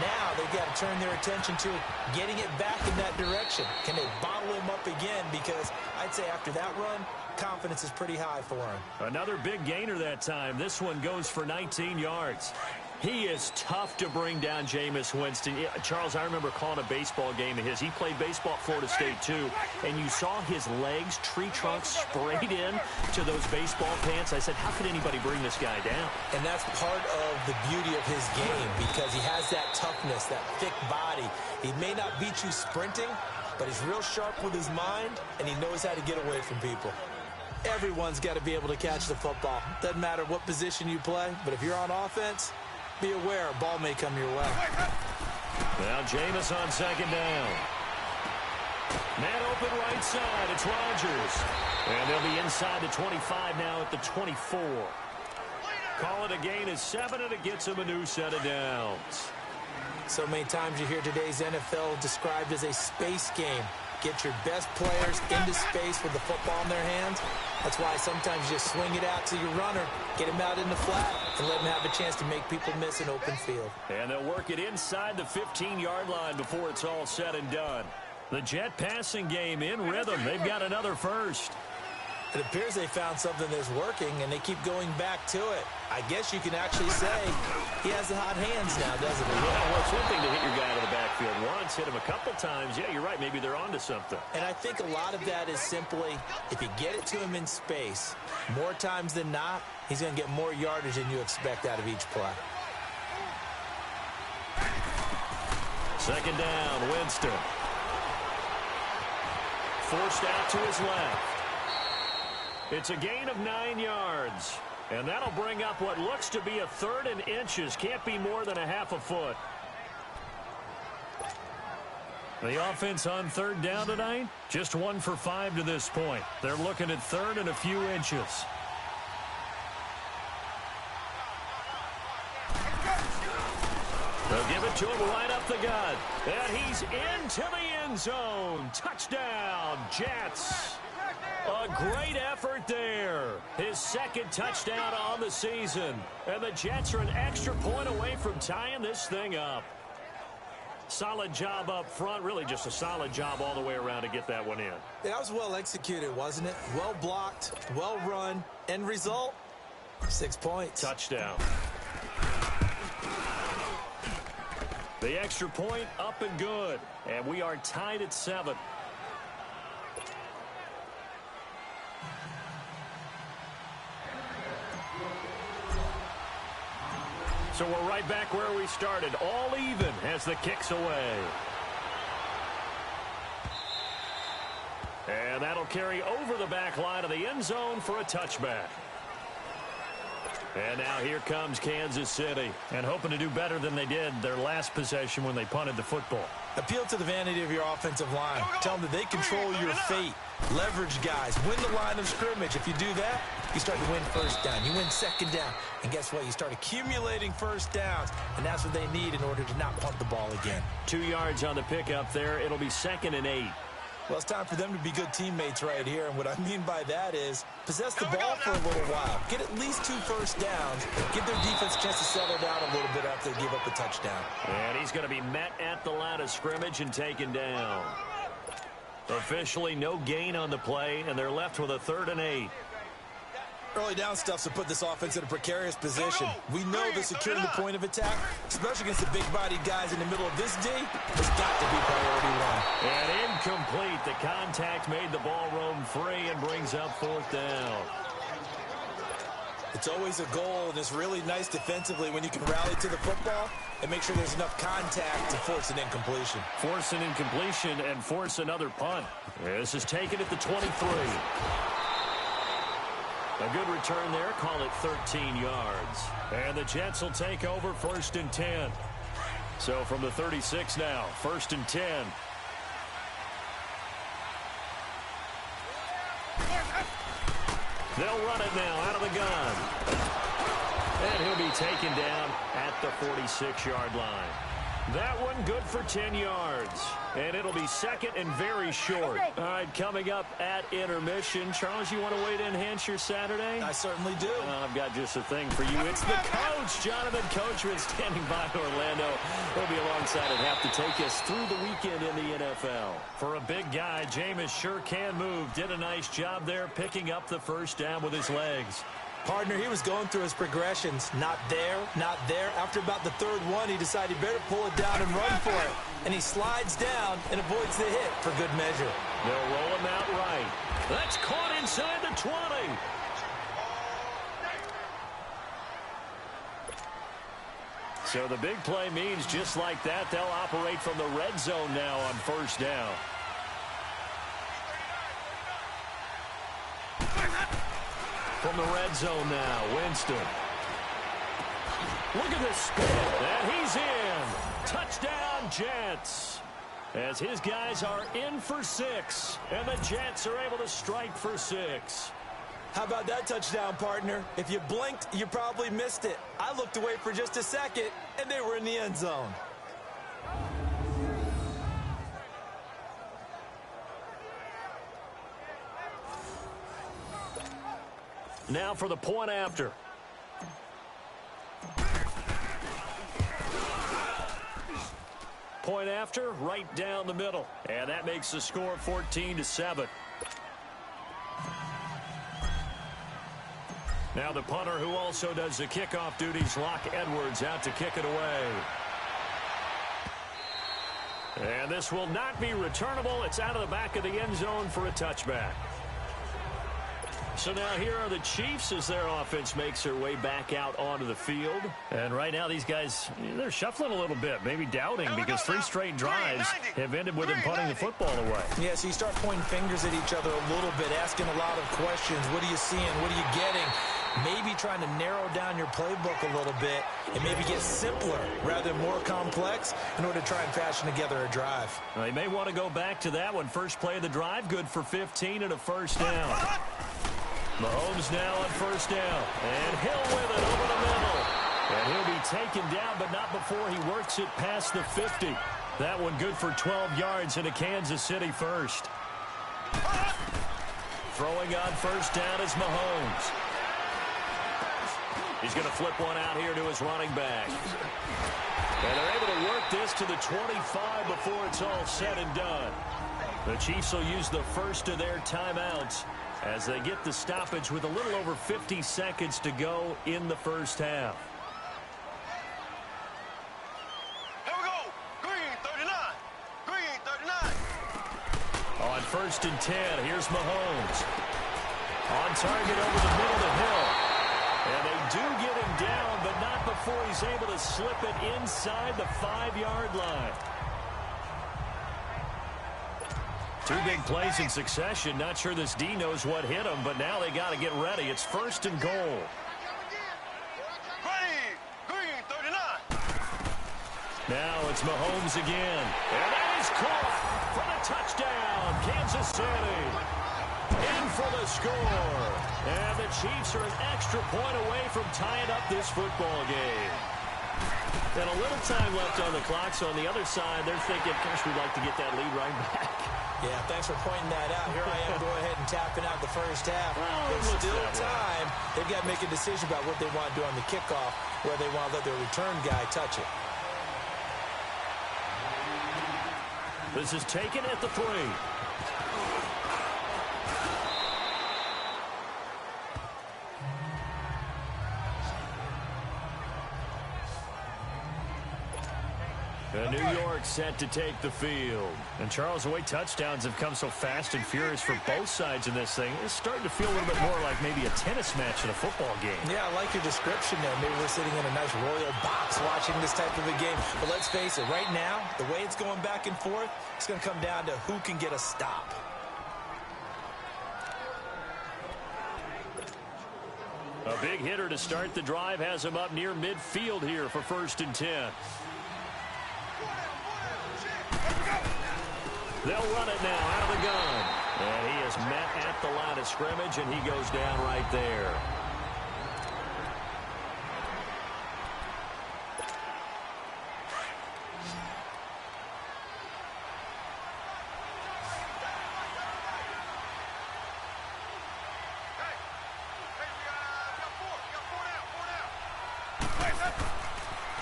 Now they've got to turn their attention to getting it back in that direction. Can they bottle him up again? Because I'd say after that run, confidence is pretty high for him. Another big gainer that time. This one goes for 19 yards. He is tough to bring down, Jameis Winston. Charles, I remember calling a baseball game of his. He played baseball at Florida State, too, and you saw his legs, tree trunks sprayed in to those baseball pants. I said, how could anybody bring this guy down? And that's part of the beauty of his game because he has that toughness, that thick body. He may not beat you sprinting, but he's real sharp with his mind, and he knows how to get away from people. Everyone's got to be able to catch the football. Doesn't matter what position you play, but if you're on offense, be aware a ball may come your way. Now Jameis on second down. Man open right side. It's Rodgers. And they'll be inside the 25 now at the 24. Call it a gain of 7, and it gets him a new set of downs. So many times you hear today's NFL described as a space game. Get your best players into space with the football in their hands. That's why sometimes you just swing it out to your runner, get him out in the flat, and let him have a chance to make people miss an open field. And they'll work it inside the 15-yard line before it's all said and done. The Jet passing game in rhythm. They've got another first. It appears they found something that's working, and they keep going back to it. I guess you can actually say he has the hot hands now, doesn't he? Yeah, well, it's one thing to hit your guy out of the backfield once, hit him a couple times. Yeah, you're right. Maybe they're onto something. And I think a lot of that is simply if you get it to him in space, more times than not, he's going to get more yardage than you expect out of each play. Second down, Winston. Forced out to his left. It's a gain of 9 yards. And that'll bring up what looks to be a 3rd and inches. Can't be more than a half a foot. The offense on 3rd down tonight, just 1 for 5 to this point. They're looking at 3rd and a few inches. They'll give it to him right up the gut. And he's into the end zone. Touchdown, Jets. A great effort there. His 2nd touchdown on the season. And the Jets are an extra point away from tying this thing up. Solid job up front. Really just a solid job all the way around to get that one in. Yeah, that was well executed, wasn't it? Well blocked, well run. End result, 6 points. Touchdown. The extra point up and good. And we are tied at 7. So we're right back where we started. All even as the kick's away. And that'll carry over the back line of the end zone for a touchback. And now here comes Kansas City. And hoping to do better than they did their last possession when they punted the football. Appeal to the vanity of your offensive line. Tell them that they control your fate. Leverage guys. Win the line of scrimmage. If you do that, you start to win first down. You win second down. And guess what? You start accumulating first downs. And that's what they need in order to not punt the ball again. 2 yards on the pickup there. It'll be 2nd and 8. Well, it's time for them to be good teammates right here. And what I mean by that is possess the ball for a little while. Get at least 2 first downs. Give their defense a chance to settle down a little bit after they give up a touchdown. And he's going to be met at the line of scrimmage and taken down. Officially no gain on the play, and they're left with a 3rd and 8. Early down stuff to put this offense in a precarious position. We know that securing the point of attack, especially against the big-bodied guys in the middle of this D, has got to be priority 1. And incomplete. The contact made the ball roam free and brings up 4th down. It's always a goal, and it's really nice defensively when you can rally to the football and make sure there's enough contact to force an incompletion. Force an incompletion and force another punt. This is taken at the 23. A good return there. Call it 13 yards. And the Jets will take over 1st and 10. So from the 36 now, 1st and 10. They'll run it now out of the gun. And he'll be taken down at the 46-yard line. That one good for 10 yards. And it'll be 2nd and very short. All right, coming up at intermission. Charles, you want to wait to enhance your Saturday? I certainly do. I've got just a thing for you. It's the coach, Jonathan Coachman, standing by Orlando. He'll be alongside and have to take us through the weekend in the NFL. For a big guy, Jameis sure can move. Did a nice job there picking up the first down with his legs. Partner, he was going through his progressions. Not there, not there. After about the 3rd one, he decided he better pull it down and run for it. And he slides down and avoids the hit for good measure. They'll roll him out right. That's caught inside the 20. So the big play means just like that, they'll operate from the red zone now on 1st down. From the red zone now, Winston. Look at this spin, and he's in. Touchdown, Jets. As his guys are in for 6, and the Jets are able to strike for 6. How about that touchdown, partner? If you blinked, you probably missed it. I looked away for just a second, and they were in the end zone. Now for the point after. Point after, right down the middle. And that makes the score 14-7. Now the punter who also does the kickoff duties, Locke Edwards, out to kick it away. And this will not be returnable. It's out of the back of the end zone for a touchback. So now here are the Chiefs as their offense makes their way back out onto the field. And right now these guys, they're shuffling a little bit, maybe doubting, because 3 straight drives have ended with them punting the football away. Yeah, so you start pointing fingers at each other a little bit, asking a lot of questions. What are you seeing? What are you getting? Maybe trying to narrow down your playbook a little bit and maybe get simpler rather than more complex in order to try and fashion together a drive. Well, they may want to go back to that one. First play of the drive, good for 15 and a first down. Mahomes now on first down. And Hill with it over the middle. And he'll be taken down, but not before he works it past the 50. That one good for 12 yards into Kansas City first. Throwing on first down is Mahomes. He's going to flip one out here to his running back. And they're able to work convert this to the 25 before it's all said and done. The Chiefs will use the first of their timeouts as they get the stoppage with a little over 50 seconds to go in the first half. Here we go. Green 39. Green 39. On 1st and 10, here's Mahomes. On target over the middle of Hill. And they do get him down, but not before he's able to slip it inside the 5-yard line. Two big plays in succession. Not sure this D knows what hit him, but now they got to get ready. It's 1st and goal. Ready. Green 39. Now it's Mahomes again. And that is caught for the touchdown. Kansas City in for the score. And the Chiefs are an extra point away from tying up this football game. And a little time left on the clock, so on the other side, they're thinking, gosh, we'd like to get that lead right back. Yeah, thanks for pointing that out. Here I am going ahead and tapping out the first half. There's still time. They've got to make a decision about what they want to do on the kickoff, where they want to let their return guy touch it. This is taken at the 3. And New York set to take the field. And Charles, the way touchdowns have come so fast and furious for both sides in this thing, it's starting to feel a little bit more like maybe a tennis match in a football game. Yeah, I like your description there. Maybe we're sitting in a nice royal box watching this type of a game. But let's face it, right now, the way it's going back and forth, it's going to come down to who can get a stop. A big hitter to start the drive has him up near midfield here for 1st and 10. They'll run it now out of the gun. And he is met at the line of scrimmage, and he goes down right there.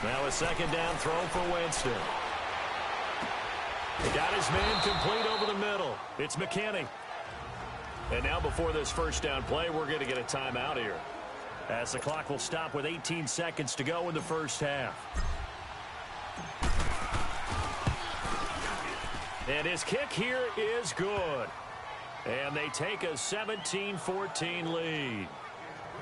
Now a 2nd down throw for Winston. He got his man complete over the middle. It's McKinney. And now before this 1st down play, we're going to get a timeout here, as the clock will stop with 18 seconds to go in the first half. And his kick here is good. And they take a 17-14 lead.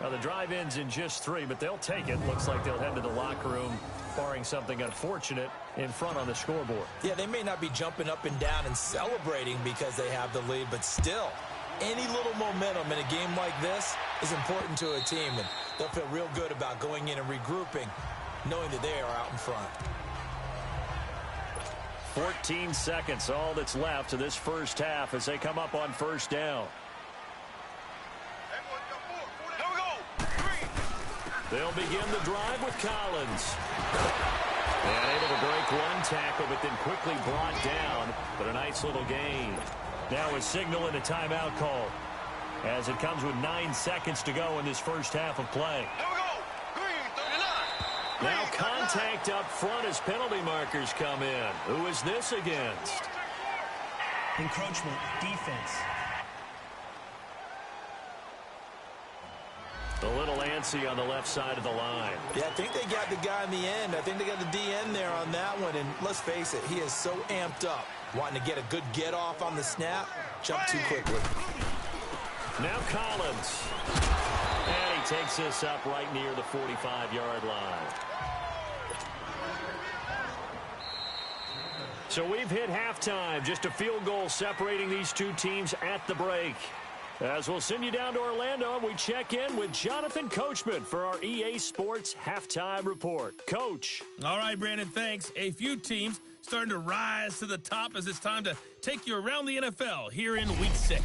Now the drive ends in just 3, but they'll take it. Looks like they'll head to the locker room, barring something unfortunate, in front on the scoreboard. Yeah, they may not be jumping up and down and celebrating because they have the lead, but still, any little momentum in a game like this is important to a team, and they'll feel real good about going in and regrouping, knowing that they are out in front. 14 seconds, all that's left of this first half as they come up on 1st down. They'll begin the drive with Collins. And able to break one tackle, but then quickly brought down. But a nice little gain. Now a signal and a timeout call, as it comes with 9 seconds to go in this first half of play. Here we go. Green 39. Now contact up front as penalty markers come in. Who is this against? Encroachment, defense. A little antsy on the left side of the line. Yeah, I think they got the guy in the end. I think they got the DN there on that one. And let's face it, he is so amped up, wanting to get a good get off on the snap. Jump too quickly. Now Collins. And he takes this up right near the 45-yard line. So we've hit halftime. Just a field goal separating these two teams at the break. As we'll send you down to Orlando, we check in with Jonathan Coachman for our EA Sports Halftime Report. Coach. All right, Brandon, thanks. A few teams starting to rise to the top as it's time to take you around the NFL here in Week 6.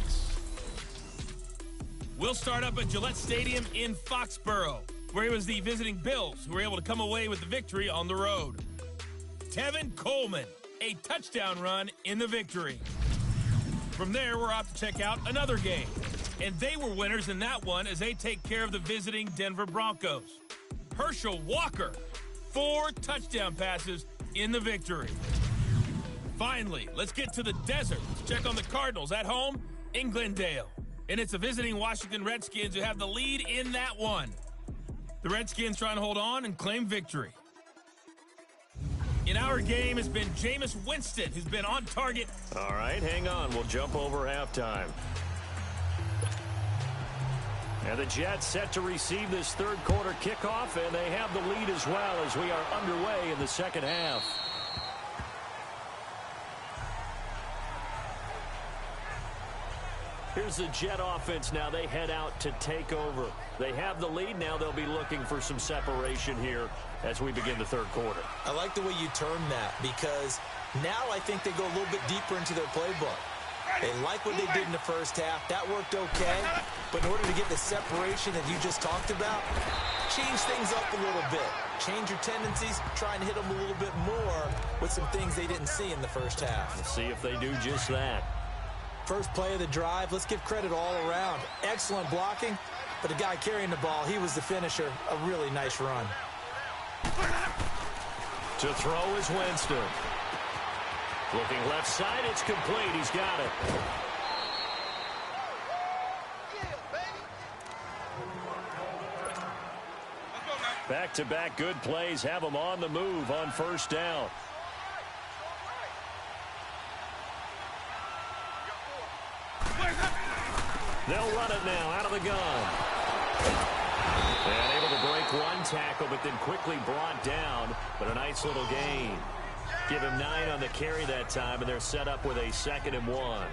We'll start up at Gillette Stadium in Foxborough, where it was the visiting Bills who were able to come away with the victory on the road. Tevin Coleman, a touchdown run in the victory. From there, we're off to check out another game. And they were winners in that one as they take care of the visiting Denver Broncos. Herschel Walker, 4 touchdown passes in the victory. Finally, let's get to the desert to check on the Cardinals at home in Glendale. And it's the visiting Washington Redskins who have the lead in that one. The Redskins trying to hold on and claim victory. In our game has been Jameis Winston, who's been on target. All right, hang on. We'll jump over halftime. And the Jets set to receive this third quarter kickoff, and they have the lead as well as we are underway in the second half. Here's the Jet offense now. They head out to take over. They have the lead. Now they'll be looking for some separation here as we begin the third quarter. I like the way you term that because now I think they go a little bit deeper into their playbook. They like what they did in the first half. That worked okay. But in order to get the separation that you just talked about, change things up a little bit. Change your tendencies. Try and hit them a little bit more with some things they didn't see in the first half. Let's see if they do just that. First play of the drive, let's give credit all around. Excellent blocking, but the guy carrying the ball, he was the finisher. A really nice run. To throw is Winston. Looking left side, it's complete. He's got it. Back-to-back good plays have him on the move on first down. They'll run it now out of the gun. And able to break one tackle, but then quickly brought down. But a nice little gain. Give him 9 on the carry that time, and they're set up with a 2nd and 1.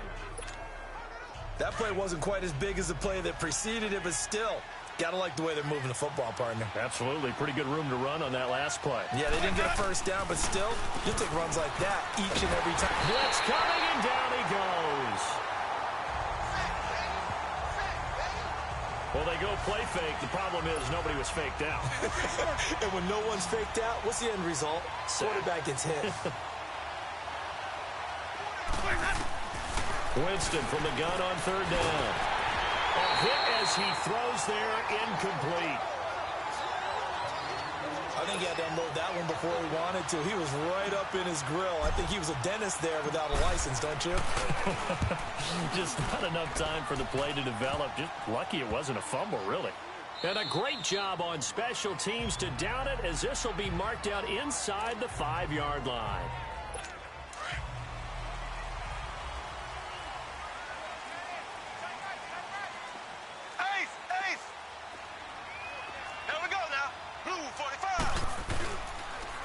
That play wasn't quite as big as the play that preceded it, but still, got to like the way they're moving the football, partner. Absolutely. Pretty good room to run on that last play. Yeah, they didn't get a first down, but still, you'll take runs like that each and every time. Blitz coming, and down he goes. Well, they go play fake. The problem is nobody was faked out. And when no one's faked out, what's the end result? Quarterback gets hit. Winston from the gun on third down. A hit as he throws there, incomplete. I think he had to unload that one before he wanted to. He was right up in his grill. I think he was a dentist there without a license, don't you? Just not enough time for the play to develop. Just lucky it wasn't a fumble, really. And a great job on special teams to down it, as this will be marked out inside the 5-yard line.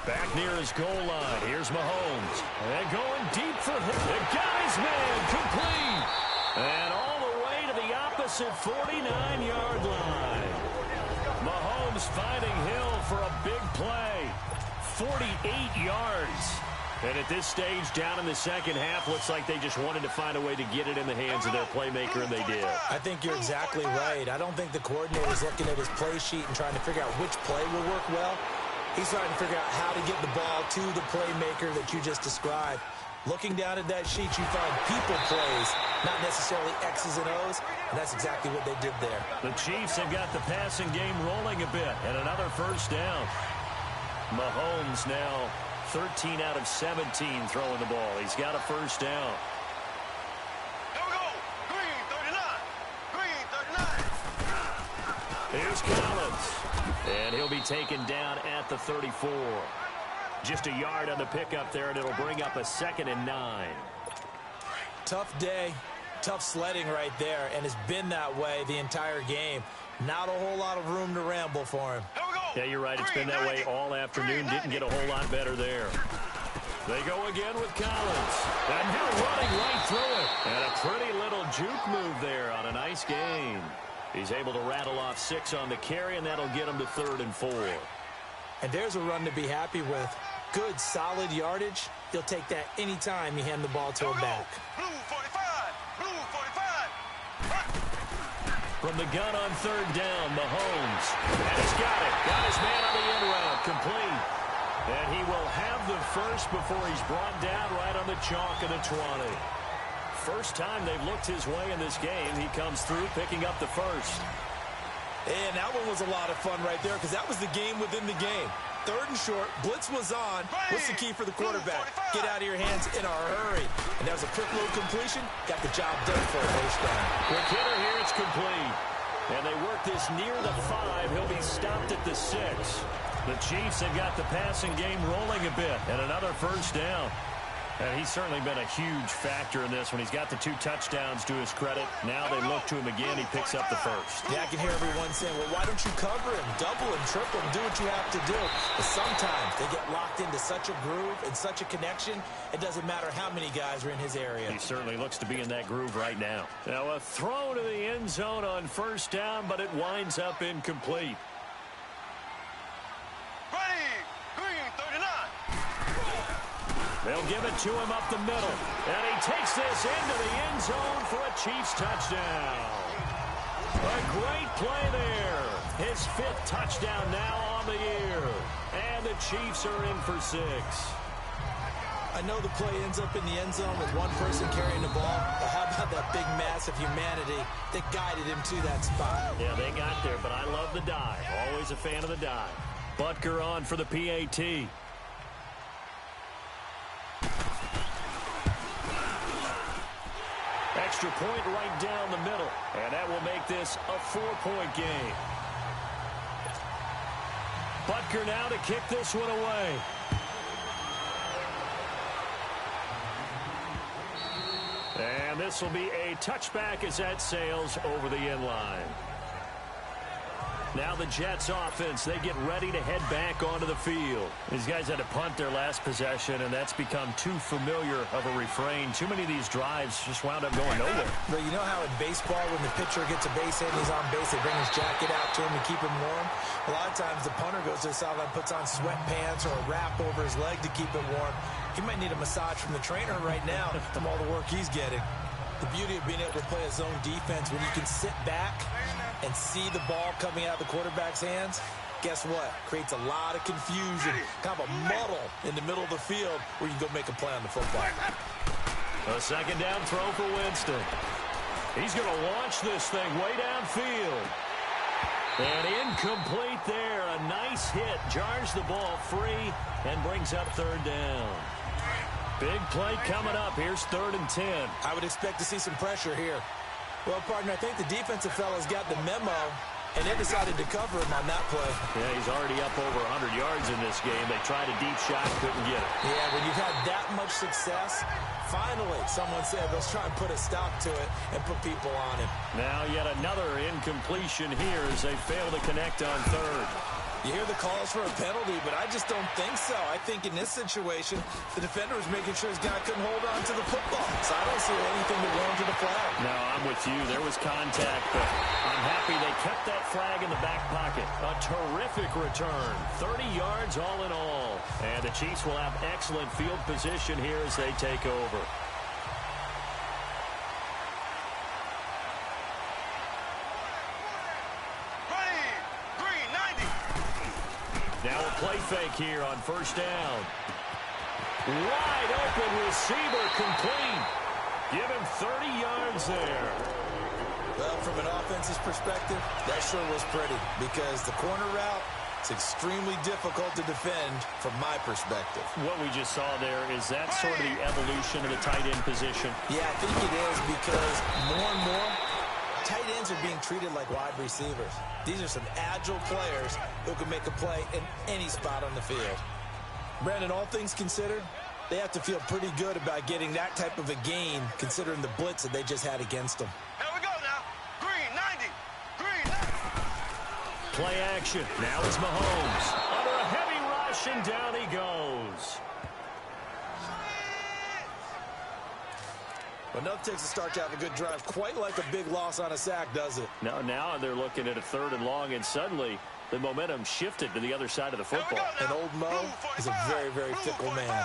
Back near his goal line. Here's Mahomes. And going deep for him. They got his man complete. And all the way to the opposite 49-yard line. Mahomes finding Hill for a big play. 48 yards. And at this stage, down in the second half, looks like they just wanted to find a way to get it in the hands of their playmaker, and they did. I think you're exactly right. I don't think the coordinator's looking at his play sheet and trying to figure out which play will work well. He's trying to figure out how to get the ball to the playmaker that you just described. Looking down at that sheet, you find people plays, not necessarily X's and O's, and that's exactly what they did there. The Chiefs have got the passing game rolling a bit, and another first down. Mahomes now 13 out of 17 throwing the ball. He's got a first down. Here we go. Green 39. Green 39. Here's Collins. And he'll be taken down at the 34. Just a yard on the pickup there, and it'll bring up a 2nd and 9. Tough day, tough sledding right there, and it's been that way the entire game. Not a whole lot of room to ramble for him. Here we go. Yeah, you're right. It's been that way all afternoon. Didn't get a whole lot better there. They go again with Collins. And now running right through it. And a pretty little juke move there on a nice gain. He's able to rattle off 6 on the carry, and that'll get him to 3rd and 4. And there's a run to be happy with. Good, solid yardage. You'll take that any time you hand the ball to a back. Blue 45. Blue 45. From the gun on third down, Mahomes. And he's got it. Got his man on the end route. Complete. And he will have the first before he's brought down right on the chalk of the 20. First time they've looked his way in this game. He comes through picking up the first. And that one was a lot of fun right there because that was the game within the game. 3rd and short. Blitz was on. What's the key for the quarterback? Get out of your hands in a hurry. And that was a quick little completion. Got the job done for a first down. Quick hitter here. It's complete. And they work this near the 5. He'll be stopped at the 6. The Chiefs have got the passing game rolling a bit. And another first down. And he's certainly been a huge factor in this when he's got the 2 touchdowns to his credit. Now they look to him again. He picks up the first. Yeah, I can hear everyone saying, well, why don't you cover him? Double him, triple him, do what you have to do. But sometimes they get locked into such a groove and such a connection, it doesn't matter how many guys are in his area. He certainly looks to be in that groove right now. Now a throw to the end zone on first down, but it winds up incomplete. They'll give it to him up the middle. And he takes this into the end zone for a Chiefs touchdown. A great play there. His 5th touchdown now on the year. And the Chiefs are in for 6. I know the play ends up in the end zone with one person carrying the ball, but how about that big mass of humanity that guided him to that spot? Yeah, they got there, but I love the dive. Always a fan of the dive. Butker on for the PAT. Extra point right down the middle. And that will make this a 4-point game. Butker now to kick this one away. And this will be a touchback as that sails over the end line. Now the Jets offense, they get ready to head back onto the field. These guys had to punt their last possession, and that's become too familiar of a refrain. Too many of these drives just wound up going nowhere. But you know how in baseball, when the pitcher gets a base hit and he's on base, they bring his jacket out to him to keep him warm? A lot of times the punter goes to the sideline, puts on sweatpants or a wrap over his leg to keep it warm. He might need a massage from the trainer right now from all the work he's getting. The beauty of being able to play a zone defense when you can sit back and see the ball coming out of the quarterback's hands, guess what? Creates a lot of confusion, kind of a muddle in the middle of the field where you can go make a play on the football. A 2nd down throw for Winston. He's going to launch this thing way downfield. And incomplete there. A nice hit. Jars the ball free and brings up 3rd down. Big play coming up. Here's 3rd and 10. I would expect to see some pressure here. Well, partner, I think the defensive fellas got the memo, and they decided to cover him on that play. Yeah, he's already up over 100 yards in this game. They tried a deep shot, couldn't get it. Yeah, when you've had that much success, finally someone said, let's try and put a stop to it and put people on him. Now yet another incompletion here as they fail to connect on 3rd. You hear the calls for a penalty, but I just don't think so. I think in this situation, the defender was making sure his guy couldn't hold on to the football. So I don't see anything that warranted a flag. No, I'm with you. There was contact, but I'm happy they kept that flag in the back pocket. A terrific return. 30 yards all in all. And the Chiefs will have excellent field position here as they take over. Now a play fake here on first down. Wide open receiver complete. Give him 30 yards there. Well, from an offense's perspective, that sure was pretty because the corner route is extremely difficult to defend from my perspective. What we just saw there, is that sort of the evolution of the tight end position? Yeah, I think it is because more and more, tight ends are being treated like wide receivers. These are some agile players who can make a play in any spot on the field. Brandon, all things considered, they have to feel pretty good about getting that type of a gain considering the blitz that they just had against them. Here we go now. Green 90. Green 90. Play action. Now it's Mahomes. Under a heavy rush, and down he goes. Well, enough takes a start to have a good drive. Quite like a big loss on a sack, does it? Now they're looking at a 3rd and long, and suddenly the momentum shifted to the other side of the football. And old Mo is a very, very fickle man.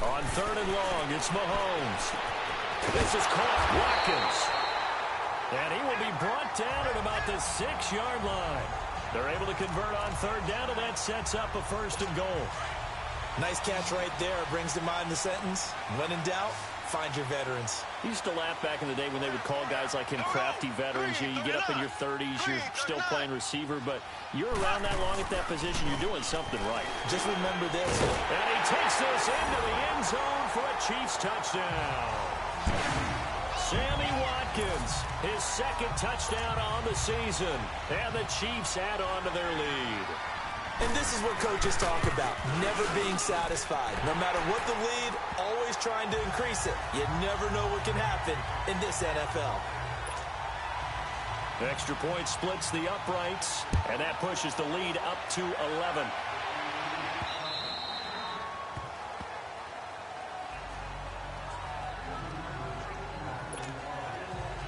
On 3rd and long, it's Mahomes. This is caught. Watkins. And he will be brought down at about the 6-yard line. They're able to convert on 3rd down, and that sets up a 1st and goal. Nice catch right there. Brings to mind the sentence, when in doubt, find your veterans. You used to laugh back in the day when they would call guys like him crafty veterans. You get up in your 30s, you're still playing receiver, but you're around that long at that position, you're doing something right. Just remember this. And he takes this into the end zone for a Chiefs touchdown. Sammy Watkins, his second touchdown on the season, and the Chiefs add on to their lead. And this is what coaches talk about, never being satisfied. No matter what the lead, always trying to increase it. You never know what can happen in this NFL. Extra point splits the uprights, and that pushes the lead up to 11.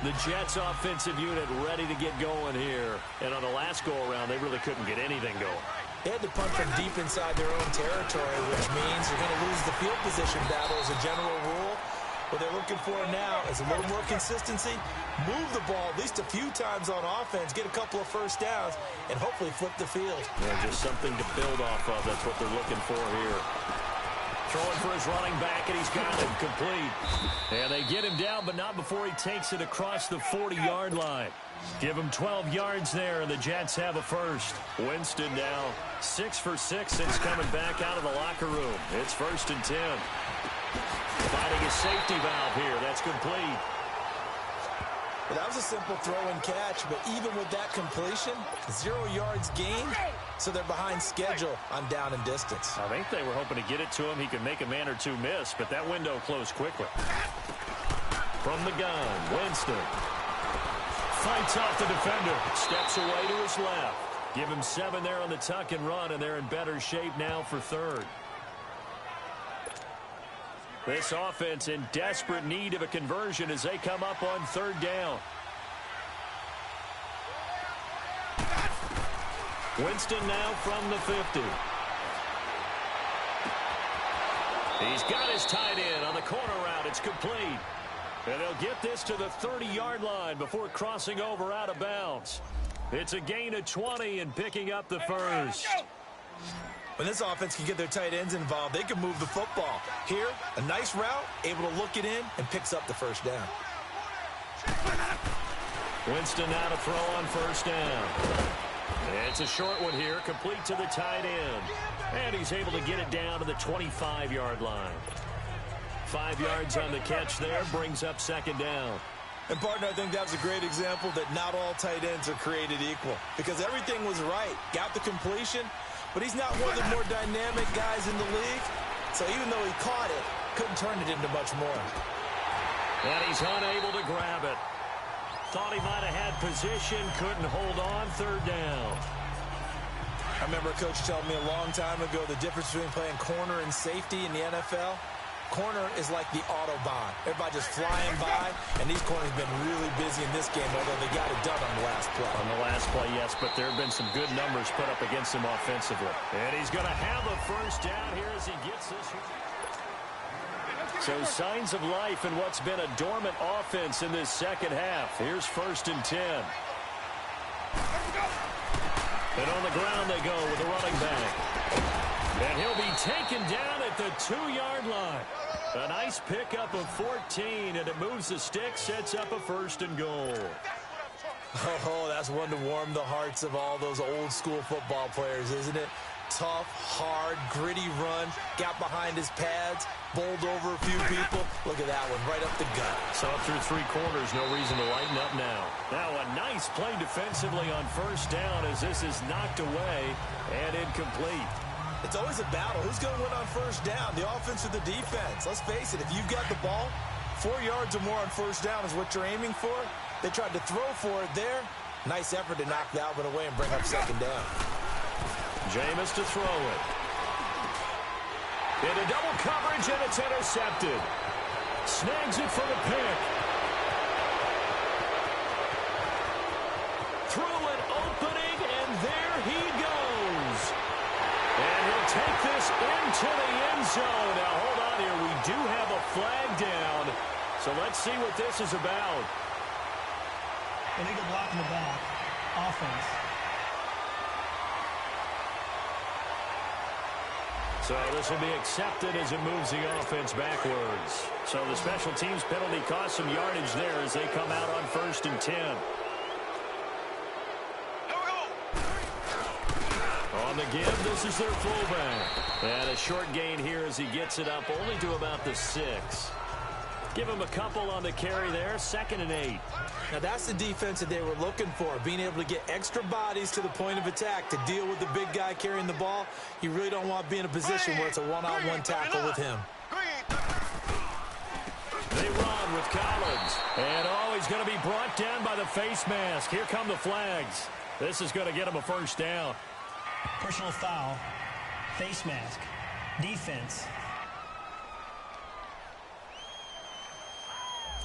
The Jets offensive unit ready to get going here. And on the last go-around, they really couldn't get anything going. They had to punt from deep inside their own territory, which means you're going to lose the field position battle as a general rule. What they're looking for now is a little more consistency, move the ball at least a few times on offense, get a couple of first downs, and hopefully flip the field. Yeah, just something to build off of. That's what they're looking for here. Throwing for his running back, and he's got him complete. And they get him down, but not before he takes it across the 40-yard line. Give him 12 yards there, and the Jets have a first. Winston now 6 for 6 since coming back out of the locker room. It's 1st and 10. Finding a safety valve here. That's complete. Well, that was a simple throw and catch, but even with that completion, 0 yards gained, so they're behind schedule on down and distance. I think they were hoping to get it to him. He could make a man or two miss, but that window closed quickly. From the gun, Winston fights off the defender, steps away to his left. Give him 7 there on the tuck and run, and they're in better shape now for third. This offense in desperate need of a conversion as they come up on 3rd down. Winston now from the 50. He's got his tight end on the corner route. It's complete. And they'll get this to the 30-yard line before crossing over out of bounds. It's a gain of 20 and picking up the first. When this offense can get their tight ends involved, they can move the football. Here, a nice route, able to look it in, and picks up the first down. Winston now to throw on 1st down. It's a short one here, complete to the tight end. And he's able to get it down to the 25-yard line. 5 yards on the catch there, brings up 2nd down. And, partner, I think that was a great example that not all tight ends are created equal. Because everything was right. Got the completion, but he's not one of the more dynamic guys in the league. So even though he caught it, couldn't turn it into much more. And he's unable to grab it. Thought he might have had position, couldn't hold on, 3rd down. I remember a coach telling me a long time ago the difference between playing corner and safety in the NFL. Corner is like the Autobahn. Everybody just flying by, and these corners have been really busy in this game, although they got it done on the last play. On the last play, yes, but there have been some good numbers put up against him offensively. And he's going to have a first down here as he gets this. So signs of life in what's been a dormant offense in this 2nd half. Here's 1st and 10. And on the ground they go with the running back. And he'll be taken down at the 2-yard line. A nice pickup of 14, and it moves the stick, sets up a 1st and goal. Oh, that's one to warm the hearts of all those old school football players, isn't it? Tough, hard, gritty run, got behind his pads, bowled over a few people. Look at that one, right up the gut. So up through 3 quarters, no reason to lighten up now. Now a nice play defensively on 1st down as this is knocked away and incomplete. It's always a battle. Who's going to win on 1st down, the offense or the defense? Let's face it, if you've got the ball, 4 yards or more on 1st down is what you're aiming for. They tried to throw for it there. Nice effort to knock that one away and bring up 2nd down. Jameis to throw it. Into double coverage, and it's intercepted. Snags it for the pick. Through an opening, and there he goes. And he'll take this into the end zone. Now, hold on here. We do have a flag down. So let's see what this is about. Illegal block in the back. Offense. So this will be accepted as it moves the offense backwards. So the special teams penalty cost some yardage there as they come out on 1st and 10. On the give, this is their fullback. And a short gain here as he gets it up only to about the 6. Give him a couple on the carry there, 2nd and 8. Now that's the defense that they were looking for, being able to get extra bodies to the point of attack to deal with the big guy carrying the ball. You really don't want to be in a position where it's a one-on-one tackle with him. They run with Collins. And he's going to be brought down by the face mask. Here come the flags. This is going to get him a 1st down. Personal foul, face mask, defense.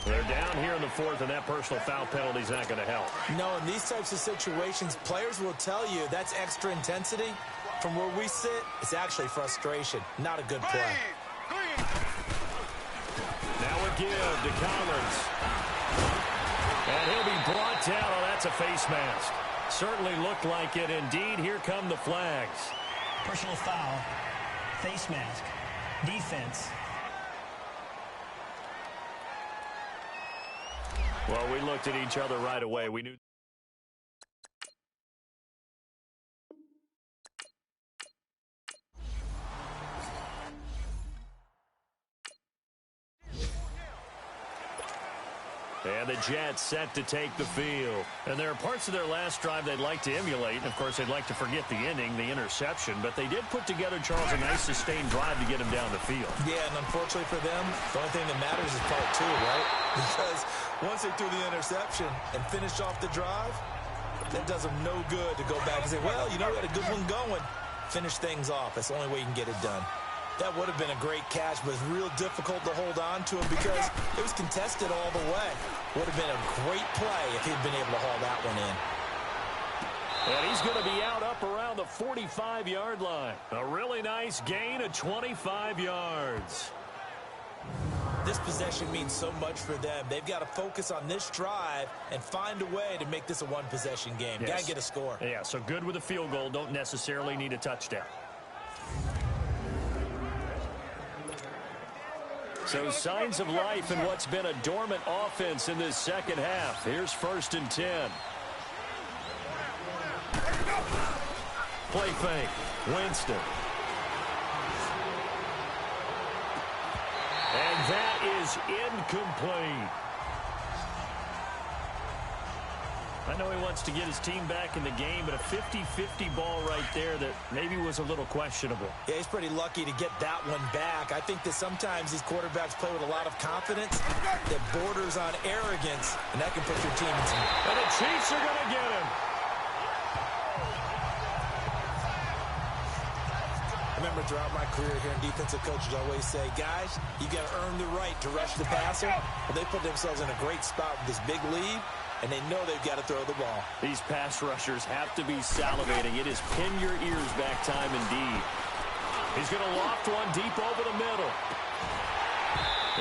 They're down here in the 4th, and that personal foul penalty is not going to help. No, in these types of situations, players will tell you that's extra intensity. From where we sit, it's actually frustration. Not a good play. Now a give to Collins. And he'll be brought down. Oh, that's a face mask. Certainly looked like it. Indeed, here come the flags. Personal foul, face mask, defense. Well, we looked at each other right away. We knew. And the Jets set to take the field. And there are parts of their last drive they'd like to emulate. And, of course, they'd like to forget the ending, the interception. But they did put together, Charles, a nice sustained drive to get him down the field. Yeah, and unfortunately for them, the only thing that matters is part 2, right? Because once they threw the interception and finished off the drive, that does them no good to go back and say, well, you know, we had a good one going. Finish things off. That's the only way you can get it done. That would have been a great catch, but it's real difficult to hold on to him because it was contested all the way. Would have been a great play if he'd been able to haul that one in. And he's going to be out up around the 45-yard line. A really nice gain of 25 yards. This possession means so much for them. They've got to focus on this drive and find a way to make this a one-possession game. Yes. Got to get a score. Yeah, so good with a field goal. Don't necessarily need a touchdown. So signs of life in what's been a dormant offense in this second half. Here's 1st and 10. Play fake. Winston. And that is incomplete. I know he wants to get his team back in the game, but a 50-50 ball right there that maybe was a little questionable. Yeah, he's pretty lucky to get that one back. I think that sometimes these quarterbacks play with a lot of confidence that borders on arrogance, and that can put your team in some... And the Chiefs are going to get him. I remember throughout my career here in defensive coaches always say, guys, you got to earn the right to rush the passer. Well, they put themselves in a great spot with this big lead, and they know they've got to throw the ball. These pass rushers have to be salivating. It is pin your ears back time indeed. He's going to loft one deep over the middle.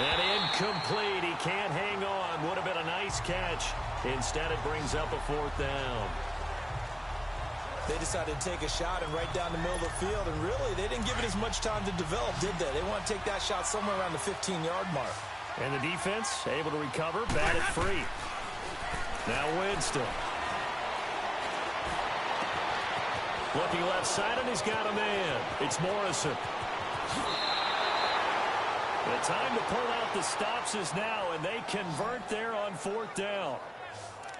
And incomplete. He can't hang on. Would have been a nice catch. Instead, it brings up a 4th down. They decided to take a shot and right down the middle of the field, and really, they didn't give it as much time to develop, did they? They want to take that shot somewhere around the 15-yard mark. And the defense able to recover, bat it free. Now Winston. Looking left side, and he's got a man. It's Morrison. The time to pull out the stops is now, and they convert there on 4th down.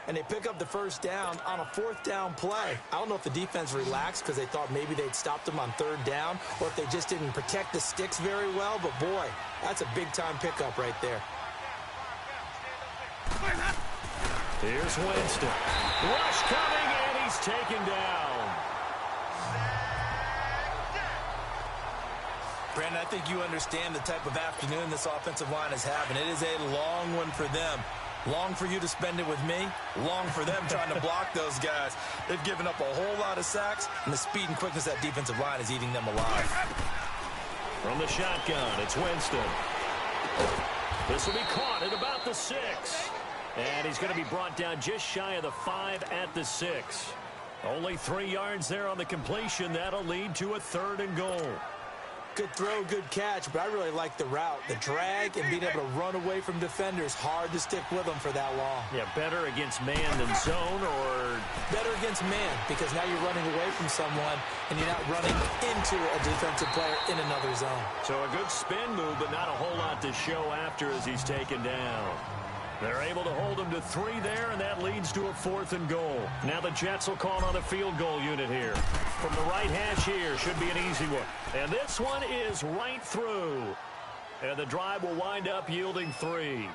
And they pick up the 1st down on a 4th down play. I don't know if the defense relaxed because they thought maybe they'd stopped them on 3rd down, or if they just didn't protect the sticks very well, but boy, that's a big-time pickup right there. Here's Winston. Rush coming, and he's taken down. Brandon, I think you understand the type of afternoon this offensive line is having. It is a long one for them. Long for you to spend it with me. Long for them trying to block those guys. They've given up a whole lot of sacks, and the speed and quickness of that defensive line is eating them alive. From the shotgun, it's Winston. This will be caught at about the 6. And he's going to be brought down just shy of the 5 at the 6. Only 3 yards there on the completion. That'll lead to a 3rd and goal. Good throw, good catch, but I really like the route. The drag and being able to run away from defenders, hard to stick with them for that long. Yeah, better against man than zone, or better against man, because now you're running away from someone and you're not running into a defensive player in another zone. So a good spin move, but not a whole lot to show after as he's taken down. They're able to hold him to 3 there, and that leads to a 4th and goal. Now the Jets will call on a field goal unit here. From the right hash here, should be an easy one. And this one is right through. And the drive will wind up yielding 3.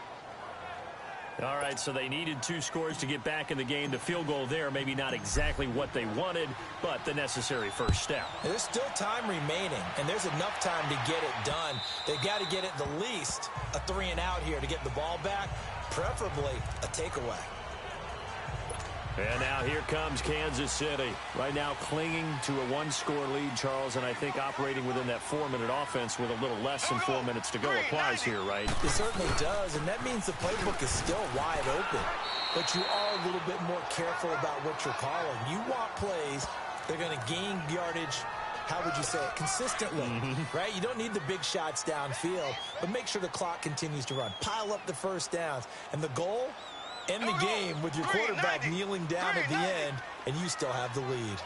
All right, so they needed 2 scores to get back in the game. The field goal there, maybe not exactly what they wanted, but the necessary first step. There's still time remaining, and there's enough time to get it done. They've got to get it the least a 3 and out here to get the ball back, preferably a takeaway. And now here comes Kansas City. Right now clinging to a 1-score lead, Charles, and I think operating within that 4-minute offense with a little less than 4 minutes to go applies here, right? It certainly does, and that means the playbook is still wide open. But you are a little bit more careful about what you're calling. You want plays that are going to gain yardage, how would you say it, consistently, right? You don't need the big shots downfield, but make sure the clock continues to run. Pile up the first downs. And the goal? End the game with your quarterback kneeling down at the end, and you still have the lead.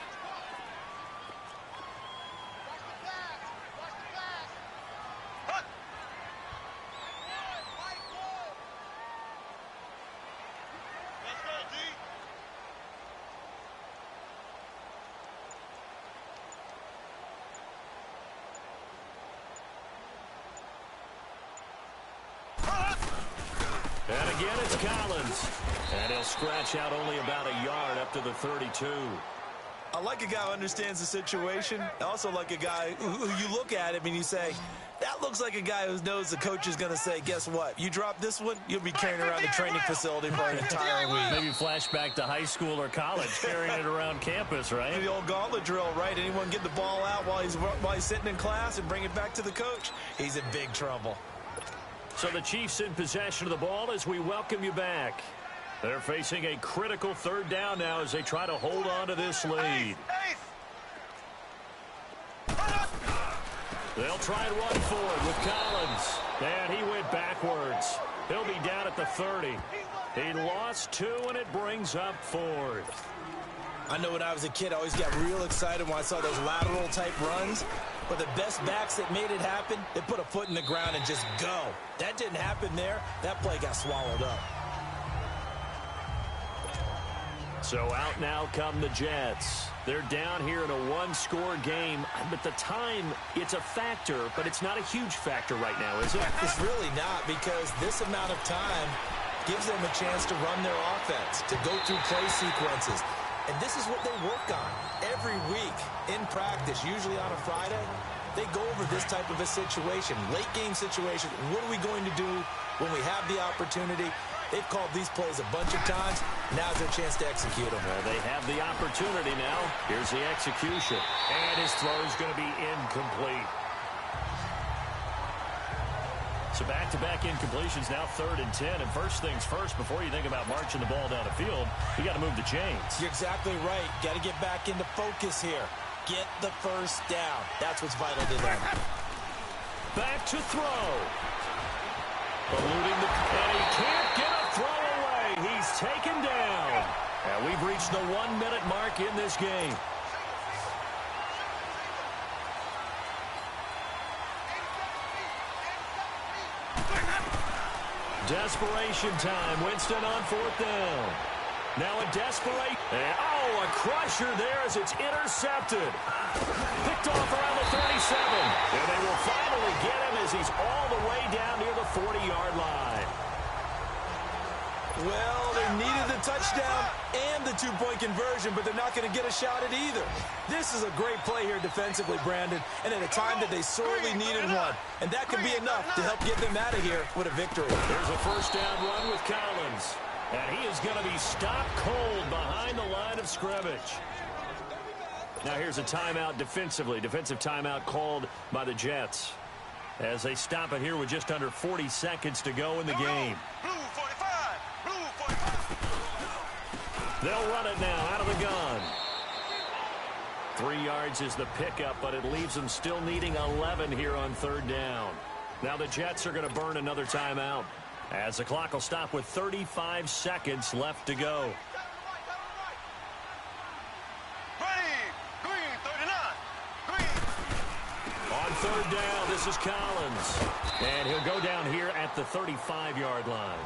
And again, it's Collins. And he'll scratch out only about a yard up to the 32. I like a guy who understands the situation. I also like a guy who you look at him and you say, that looks like a guy who knows the coach is going to say, guess what? You drop this one, you'll be carrying around the training facility for an entire week. Maybe flashback to high school or college, carrying it around campus, right? The old gauntlet drill, right? Anyone get the ball out while he's sitting in class and bring it back to the coach? He's in big trouble. So the Chiefs in possession of the ball as we welcome you back. They're facing a critical 3rd down now as they try to hold on to this lead. They'll try and run forward with Collins. And he went backwards. He'll be down at the 30. He lost 2, and it brings up 4th. I know when I was a kid, I always got real excited when I saw those lateral-type runs. But the best backs that made it happen, they put a foot in the ground and just go. That didn't happen there. That play got swallowed up. So out now come the Jets. They're down here in a 1-score game. But the time, it's a factor, but it's not a huge factor right now, is it? It's really not, because this amount of time gives them a chance to run their offense, to go through play sequences. And this is what they work on every week in practice, usually on a Friday. They go over this type of a situation, late game situation. What are we going to do when we have the opportunity? They've called these plays a bunch of times. Now's their chance to execute them. Well, they have the opportunity now. Here's the execution. And his throw is going to be incomplete. So back-to-back incompletions, now 3rd and 10. And first things first, before you think about marching the ball down the field, you got to move the chains. You're exactly right. Got to get back into focus here. Get the first down. That's what's vital to them. Back to throw. Eluding and he can't get a throw away. He's taken down. And we've reached the 1-minute mark in this game. Desperation time. Winston on 4th down. Now a desperate. Oh, a crusher there as it's intercepted. Picked off around the 37. And they will finally get him as he's all the way down near the 40-yard line. Well, they needed the touchdown and the 2-point conversion, but they're not going to get a shot at either. This is a great play here defensively, Brandon, and at a time that they sorely needed one. And that could be enough to help get them out of here with a victory. There's a first down run with Collins. And he is going to be stopped cold behind the line of scrimmage. Now here's a timeout defensively. Defensive timeout called by the Jets as they stop it here with just under 40 seconds to go in the game. Blue 45. Blue 45. They'll run it now out of the gun. 3 yards is the pickup, but it leaves them still needing 11 here on third down. Now the Jets are going to burn another timeout, as the clock will stop with 35 seconds left to go. On third down, this is Collins. And he'll go down here at the 35-yard line.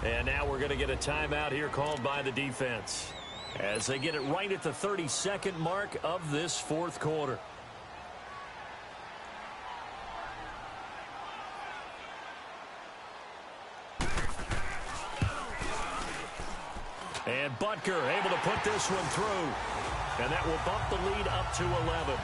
And now we're going to get a timeout here called by the defense, as they get it right at the 32nd mark of this fourth quarter. And Butker able to put this one through. And that will bump the lead up to 11.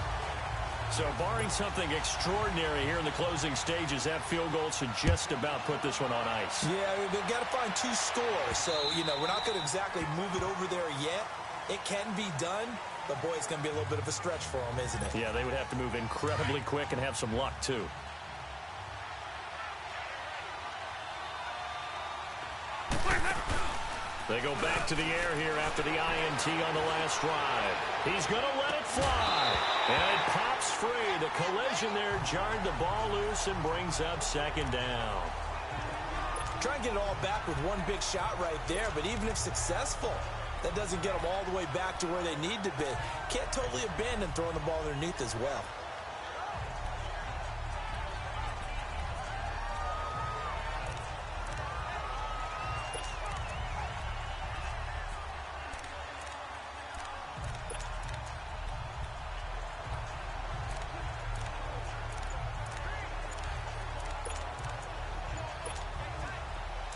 So barring something extraordinary here in the closing stages, that field goal should just about put this one on ice. Yeah, we've got to find 2 scores. So, we're not going to exactly move it over there yet. It can be done, but boy, it's going to be a little bit of a stretch for them, isn't it? Yeah, they would have to move incredibly quick and have some luck, too. They go back to the air here after the INT on the last drive. He's going to let it fly. And it pops free. The collision there jarred the ball loose and brings up second down. Try and get it all back with one big shot right there, but even if successful, that doesn't get them all the way back to where they need to be. Can't totally abandon throwing the ball underneath as well.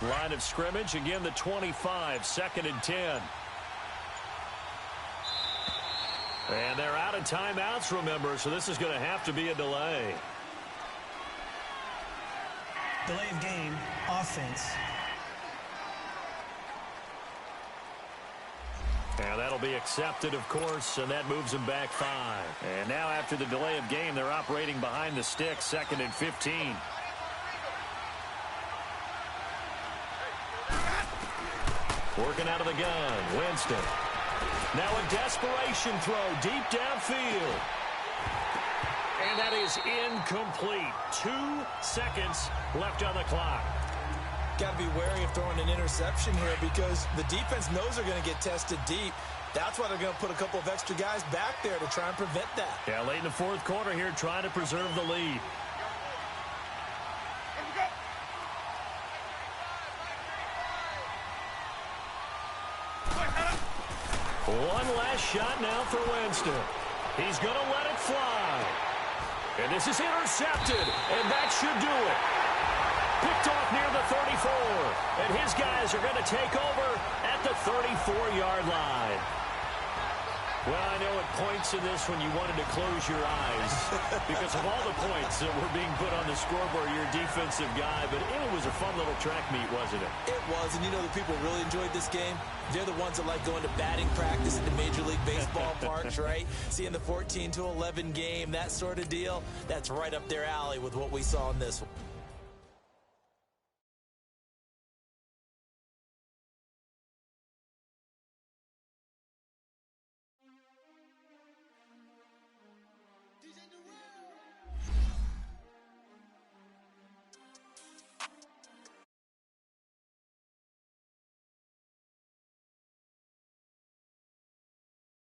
Line of scrimmage, again the 25, 2nd and 10. And they're out of timeouts, remember, so this is going to have to be a delay. Delay of game, offense. And that'll be accepted, of course, and that moves them back 5. And now after the delay of game, they're operating behind the stick, 2nd and 15. Working out of the gun, Winston. Now a desperation throw deep downfield. And that is incomplete. 2 seconds left on the clock. Got to be wary of throwing an interception here because the defense knows they're going to get tested deep. That's why they're going to put a couple of extra guys back there to try and prevent that. Yeah, late in the fourth quarter here, trying to preserve the lead. One last shot now for Winston. He's going to let it fly. And this is intercepted, and that should do it. Picked off near the 34, and his guys are going to take over at the 34-yard line. Well, I know at points in this when you wanted to close your eyes because of all the points that were being put on the scoreboard, your defensive guy, but it was a fun little track meet, wasn't it? It was, and you know the people really enjoyed this game? They're the ones that like going to batting practice at the Major League Baseball parks, right? Seeing the 14-11 game, that sort of deal, that's right up their alley with what we saw in this one.